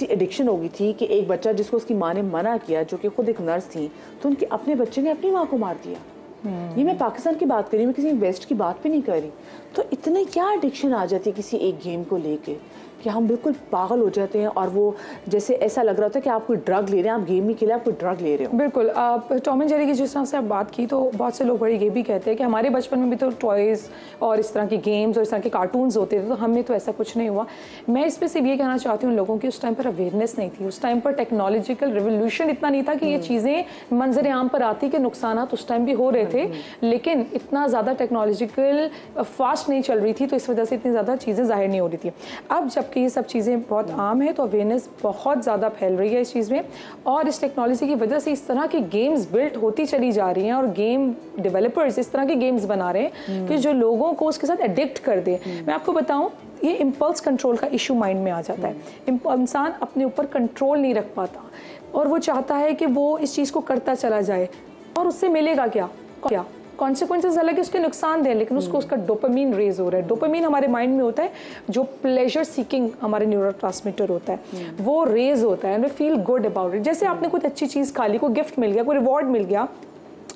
एडिक्शन हो गई थी कि एक बच्चा जिसको उसकी माँ ने मना किया, जो कि खुद एक नर्स थी, तो उनके अपने बच्चे ने अपनी माँ को मार दिया। ये मैं पाकिस्तान की बात कर रही हूँ, मैं किसी वेस्ट की बात भी नहीं कर रही। तो इतने क्या एडिक्शन आ जाती है किसी एक गेम को लेके कि हम बिल्कुल पागल हो जाते हैं और वो जैसे ऐसा लग रहा होता है कि आप कोई ड्रग ले रहे हैं, आप गेम नहीं खेले, आप कोई ड्रग ले रहे हो। बिल्कुल, आप टॉम एंड जेरी की जिस तरह से आप बात की तो बहुत से लोग बड़ी ये भी कहते हैं कि हमारे बचपन में भी तो टॉयज़ और इस तरह के गेम्स और इस तरह के कार्टून्स होते थे, तो हमें तो ऐसा कुछ नहीं हुआ। मैं इस पर सिर्फ ये कहना चाहती हूँ लोगों की उस टाइम पर अवेयरनेस नहीं थी, उस टाइम पर टेक्नोलॉजिकल रिवोल्यूशन इतना नहीं था कि ये चीज़ें मंजर आम पर आती कि नुकसान उस टाइम भी हो रहे थे, लेकिन इतना ज़्यादा टेक्नोलॉजिकल फास्ट नहीं चल रही थी, तो इस वजह से इतनी ज़्यादा चीज़ें ज़ाहिर नहीं हो रही थी। अब जबकि ये सब चीज़ें बहुत आम है तो अवेयरनेस बहुत ज़्यादा फैल रही है इस चीज़ में, और इस टेक्नोलॉजी की वजह से इस तरह की गेम्स बिल्ट होती चली जा रही हैं और गेम डेवलपर्स इस तरह के गेम्स बना रहे हैं कि जो लोगों को उसके साथ एडिक्ट कर दे। मैं आपको बताऊं, ये इम्पल्स कंट्रोल का इशू माइंड में आ जाता है। इंसान अपने ऊपर कंट्रोल नहीं रख पाता और वो चाहता है कि वो इस चीज़ को करता चला जाए, और उससे मिलेगा क्या कॉन्सिक्वेंसेस, हालांकि उसके नुकसान दें, लेकिन उसको उसका डोपामीन रेज हो रहा है। डोपामीन हमारे माइंड में होता है जो प्लेजर सीकिंग हमारे न्यूरोट्रांसमीटर होता है, वो रेज होता है and we feel good about it. जैसे आपने कुछ अच्छी चीज़ खा ली, कोई गिफ्ट मिल गया, कोई रिवॉर्ड मिल गया,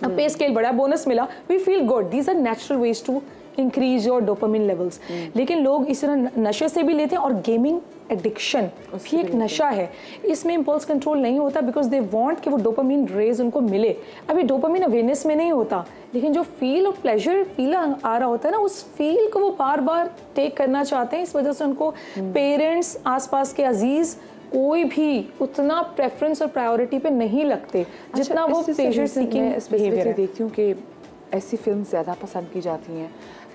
पे स्केल बढ़ा, बोनस मिला, we feel good. These are natural ways to increase your dopamine levels. लेकिन लोग इस तरह नशे से भी लेते हैं, और गेमिंग एडिक्शन भी एक नशा है, इसमें इम्पल्स कंट्रोल नहीं होता बिकॉज दे वांट कि वो डोपामिन रेज उनको मिले। अभी डोपामिन अवेयरनेस में नहीं होता, लेकिन जो फील और प्लेजर फील आ रहा होता है ना, उस फील को वो बार बार टेक करना चाहते हैं। इस वजह से उनको पेरेंट्स, आसपास के अजीज, कोई भी उतना प्रेफरेंस और प्रायोरिटी पे नहीं लगते जितना वो प्लेजर सीकिंग बिहेवियर है। देखती हूँ कि ऐसी फिल्म ज़्यादा पसंद की जाती हैं।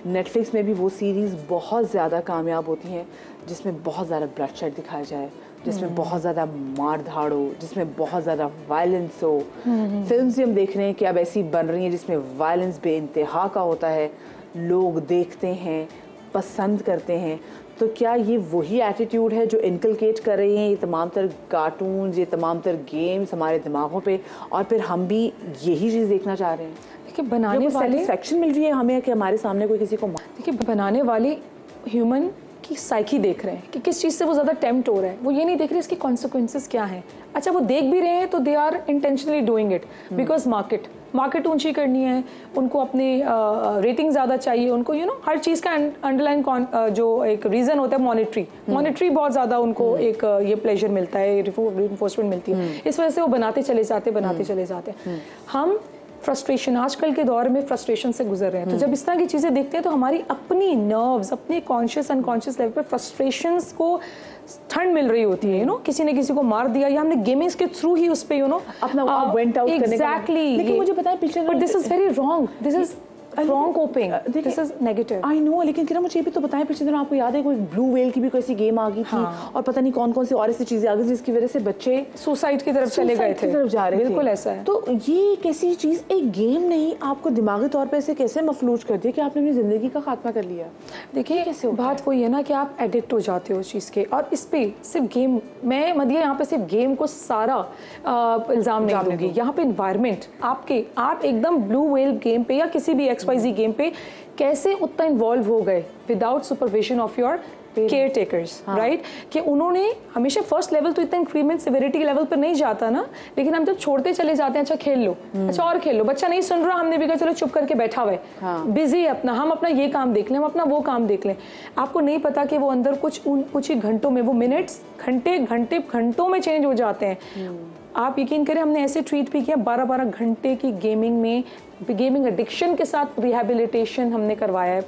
नेटफ्लिक्स में भी वो सीरीज़ बहुत ज़्यादा कामयाब होती हैं जिसमें बहुत ज़्यादा ब्लडशेड दिखाया जाए, जिसमें बहुत ज़्यादा मार धाड़ हो, जिसमें बहुत ज़्यादा वायलेंस हो। फिल्म्स भी हम देख रहे हैं कि अब ऐसी बन रही हैं जिसमें वायलेंस बेइंतहा का होता है, लोग देखते हैं, पसंद करते हैं। तो क्या ये वही एटीट्यूड है जो इनकलकेट कर रही हैं ये तमाम तर कार्टून, ये तमाम तर गेम्स हमारे दिमागों पे, और फिर हम भी यही चीज़ देखना चाह रहे हैं? देखिए, बनाने वाले सेटिस्फैक्शन मिल रही है हमें कि हमारे सामने कोई किसी को, देखिए बनाने वाले ह्यूमन की साइकी देख रहे हैं कि किस चीज़ से वो ज़्यादा टेम्प्ट हो रहा है, वो ये नहीं देख रहे इसकी कॉन्सिक्वेंसेस क्या हैं। अच्छा, वो देख भी रहे हैं तो they are intentionally doing it because market ऊंची करनी है, उनको अपनी रेटिंग ज़्यादा चाहिए, उनको हर चीज़ का अंडरलाइन जो एक रीज़न होता है मॉनिटरी बहुत ज़्यादा उनको एक ये प्लेजर मिलता है, रिइंफोर्समेंट मिलती है। इस वजह से वो बनाते चले जाते हैं। हम फ्रस्ट्रेशन, आजकल के दौर में फ्रस्ट्रेशन से गुजर रहे हैं, तो जब इस तरह की चीज़ें देखते हैं तो हमारी अपनी नर्व्स, अपने कॉन्शियस अनकॉन्शियस लेवल पर फ्रस्ट्रेशंस को ठंड मिल रही होती है। किसी ने किसी को मार दिया, या हमने गेमिंग्स के थ्रू ही उस पे अपना वेंट आउट करने का। एग्जैक्टली, लेकिन मुझे पता है पिछले, but this is very wrong, this is wrong coping, this is negative. I know, लेकिन किरण मुझे भी तो बताएं, पिछले दिनों आपको याद है कोई ब्लू वेल की भी कोई सी गेम आ गई थी, और पता नहीं कौन कौन सी और ऐसी चीजें आ गई जिसकी वजह से बच्चे सुसाइड की तरफ चले गए थे, तरफ जा रहे थे। बिल्कुल ऐसा है। तो ये कैसी चीज, एक गेम नहीं आपको दिमागी तौर पर ऐसे कैसे मफलूज कर दिया कि आपने अपनी जिंदगी का खात्मा कर लिया? देखिए बात वही है ना कि आप एडिक्ट हो जाते हो उस चीज़ के, और इस पे सिर्फ गेम, मैं मदिया यहाँ पे सिर्फ गेम को सारा इल्ज़ाम नहीं दूंगी, यहाँ पे इन्वायरमेंट आप एकदम ब्लू वेल गेम पे या किसी भी XYZ गेम पे कैसे उतना इन्वॉल्व हो गए without supervision of your care takers, right? कि उन्होंने हमेशा फर्स्ट लेवल तो इतना इंक्रीमेंट सिविरिटी लेवल पर नहीं जाता ना, लेकिन हम जब छोड़ते चले जाते हैं, अच्छा खेल लो, अच्छा और खेल लो, बच्चा नहीं सुन रहा, हमने भी कहा चलो चुप करके बैठा हुआ है, बिजी है अपना, हम अपना ये काम देख लें, हम अपना वो काम देख लें। आपको नहीं पता कि वो अंदर कुछ ही घंटों में, वो मिनट्स घंटों में चेंज हो जाते हैं। आप यकीन करें, हमने ऐसे ट्रीट भी किया 12-12 घंटे की गेमिंग एडिक्शन के साथ रिहैबिलिटेशन हमने करवाया है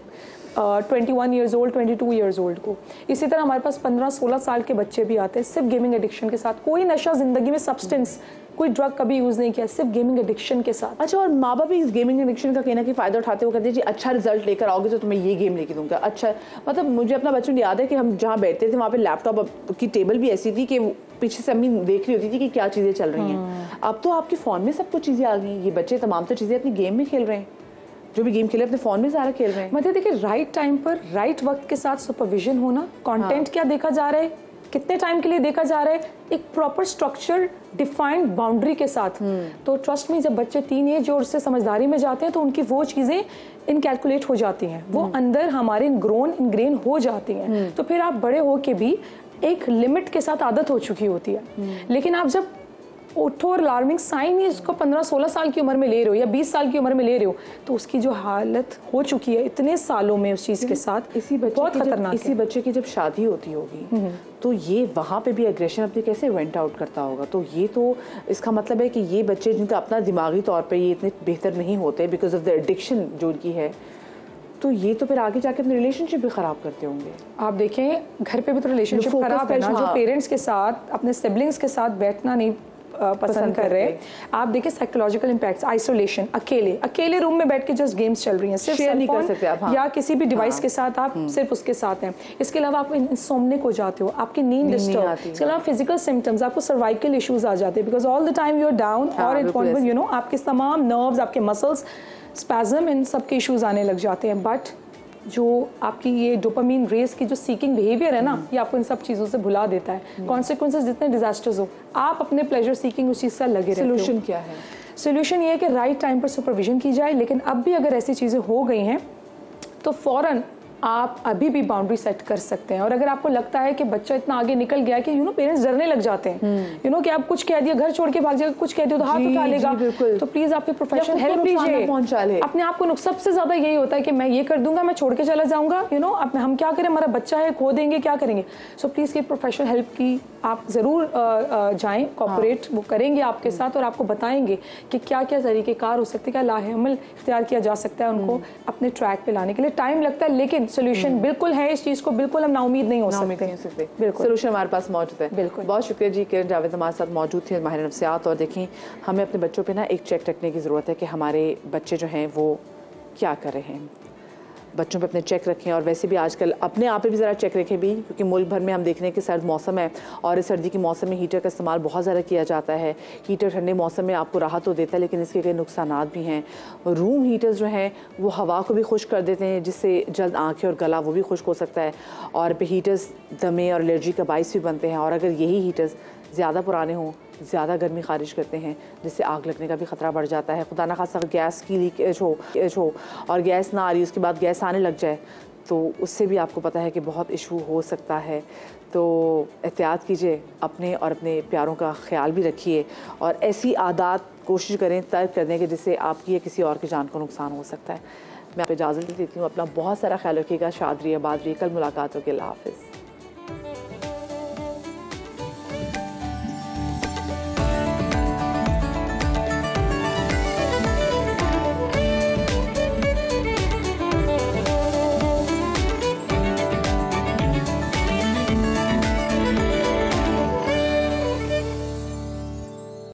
21 ईयर्स ओल्ड, 22 ईयर्स ओल्ड को। इसी तरह हमारे पास 15-16 साल के बच्चे भी आते हैं सिर्फ गेमिंग एडिक्शन के साथ, कोई नशा जिंदगी में, सब्सटेंस, कोई ड्रग कभी यूज़ नहीं किया, सिर्फ गेमिंग एडिक्शन के साथ। अच्छा, और माँ बाप भी इस गेमिंग एडिक्शन का कहना कि फ़ायदा उठाते हो, कहते हैं जी अच्छा रिजल्ट लेकर आओगे तो तुम्हें ये गेम लेके दूंगा। अच्छा, मतलब मुझे अपना बचपन याद है कि हम जहाँ बैठते थे वहाँ पे लैपटॉप की टेबल भी ऐसी थी कि पीछे से अम्मी देख रही होती थी कि क्या चीज़ें चल रही हैं। अब तो आपके फ़ोन में सब कुछ चीज़ें आ गई, ये बच्चे तमाम तो चीज़ें अपनी गेम में खेल रहे हैं, जो भी गेम खेले अपने फ़ोन में सारा खेल रहे हैं। मतलब देखिए, राइट टाइम पर राइट वक्त के साथ सुपरविजन होना, कंटेंट क्या देखा जा रहा है, कितने टाइम के लिए देखा जा रहा है, एक प्रॉपर स्ट्रक्चर डिफाइंड बाउंड्री के साथ। तो ट्रस्ट में जब बच्चे टीन एज और से समझदारी में जाते हैं तो उनकी वो चीज़ें इनकैलकुलेट हो जाती हैं, वो अंदर हमारे इनग्रेन हो जाती हैं। तो फिर आप बड़े हो के भी एक लिमिट के साथ आदत हो चुकी होती है। लेकिन आप जब उठो और अलार्मिंग साइन ही उसको 15-16 साल की उम्र में ले रहे हो या 20 साल की उम्र में ले रहे हो, तो उसकी जो हालत हो चुकी है इतने सालों में उस चीज़ के साथ, बहुत खतरनाक। इसी बच्चे की जब शादी होती होगी तो ये वहाँ पे भी एग्रेशन अपने कैसे वेंट आउट करता होगा। तो ये तो इसका मतलब है कि ये बच्चे जिनका अपना दिमागी तौर पर ये इतने बेहतर नहीं होते बिकॉज ऑफ द एडिक्शन जो उनकी है, तो ये तो फिर आगे जाके अपने रिलेशनशिप भी ख़राब करते होंगे। आप देखें घर पे भी तो रिलेशनशिप ख़राब है ना, जो पेरेंट्स के साथ अपने सिबलिंग्स के साथ बैठना नहीं पसंद कर रहे हैं। आप देखिए साइकोलॉजिकल इम्पैक्ट्स, आइसोलेशन, अकेले रूम में बैठ के जस्ट गेम्स चल रही हैं, सिर्फ शेयर नहीं कर सकते आप, या किसी भी डिवाइस के साथ आप सिर्फ उसके साथ हैं। इसके अलावा आप इंसोम्निक हो जाते हो, आपकी नींद डिस्टर्ब, इसके अलावा फिजिकल सिम्टम्स, आपको सर्वाइकल इश्यूज आ जाते हैं because all the time you are down, और आपके तमाम नर्व्स, आपके मसल्स स्पैज़म, इन सब के इश्यूज आने लग जाते हैं। बट जो आपकी ये डोपामीन रेस की जो सीकिंग बिहेवियर है ना, ये आपको इन सब चीज़ों से भुला देता है। कॉन्सिक्वेंसेस जितने डिजास्टर्स हो, आप अपने प्लेजर सीकिंग उस चीज़ से लगे रहते हो। सोल्यूशन क्या है? सोल्यूशन ये है कि राइट टाइम पर सुपरविजन की जाए, लेकिन अब भी अगर ऐसी चीज़ें हो गई हैं तो फ़ौरन आप अभी भी बाउंड्री सेट कर सकते हैं। और अगर आपको लगता है कि बच्चा इतना आगे निकल गया है कि पेरेंट्स डरने लग जाते हैं, कि आप कुछ कह दिया, घर छोड़ के भाग जाएगा, कुछ कह दिया तो हाथ उठा लेगा, तो प्लीज आपके प्रोफेशनल हेल्प लीजिए। अपने आप को सबसे ज्यादा यही होता है कि मैं ये कर दूंगा, मैं छोड़ के चला जाऊंगा, हम क्या करें, हमारा बच्चा है, खो देंगे, क्या करेंगे। सो प्लीज की प्रोफेशनल हेल्प की आप जरूर जाएं, कॉपरेट वो करेंगे आपके साथ और आपको बताएंगे कि क्या क्या तरीक़ेकार हो सकते हैं, क्या लाहेअमल इख्तियार किया जा सकता है उनको अपने ट्रैक पे लाने के लिए। टाइम लगता है लेकिन सोल्यूशन बिल्कुल है इस चीज़ को, बिल्कुल हम नाउमीद नहीं हो सकते। बिल्कुल सोल्यूशन हमारे पास मौजूद है। बिल्कुल, बहुत शुक्रिया जी। किरण जावेद हमारे साथ मौजूद थे, माहिर नफ्सियात। और देखें, हमें अपने बच्चों पे ना एक चेक रखने की ज़रूरत है कि हमारे बच्चे जो हैं वो क्या कर रहे हैं। बच्चों पे अपने चेक रखें, और वैसे भी आजकल अपने आप पे भी ज़रा चेक रखें भी, क्योंकि मुल्क भर में हम देख रहे हैं कि सर्द मौसम है और इस सर्दी के मौसम में हीटर का इस्तेमाल बहुत ज़्यादा किया जाता है। हीटर ठंडे मौसम में आपको राहत तो देता है, लेकिन इसके कई नुकसानात भी हैं। रूम हीटर्स जो हैं वो हवा को भी खुश्क कर देते हैं, जिससे जल्द आँखें और गला वो भी खुश्क हो सकता है, और हीटर्स दमे और एलर्जी का बाइस भी बनते हैं। और अगर यही हीटर्स ज़्यादा पुराने हों, ज़्यादा गर्मी खारिज करते हैं, जिससे आग लगने का भी ख़तरा बढ़ जाता है। खुदा ना खासा गैस की लीकेज हो और गैस ना आ रही, उसके बाद गैस आने लग जाए, तो उससे भी आपको पता है कि बहुत इशू हो सकता है। तो एहतियात कीजिए, अपने और अपने प्यारों का ख्याल भी रखिए, और ऐसी आदत कोशिश करें तर्क करने के जिससे आपकी या किसी और की जान को नुकसान हो सकता है। मैं आपको इजाज़त देती हूँ। अपना बहुत सारा ख्याल रखिएगा। शाद रहिए, आबाद रहिए। कल मुलाकात होगी। अल्लाह हाफ़िज़।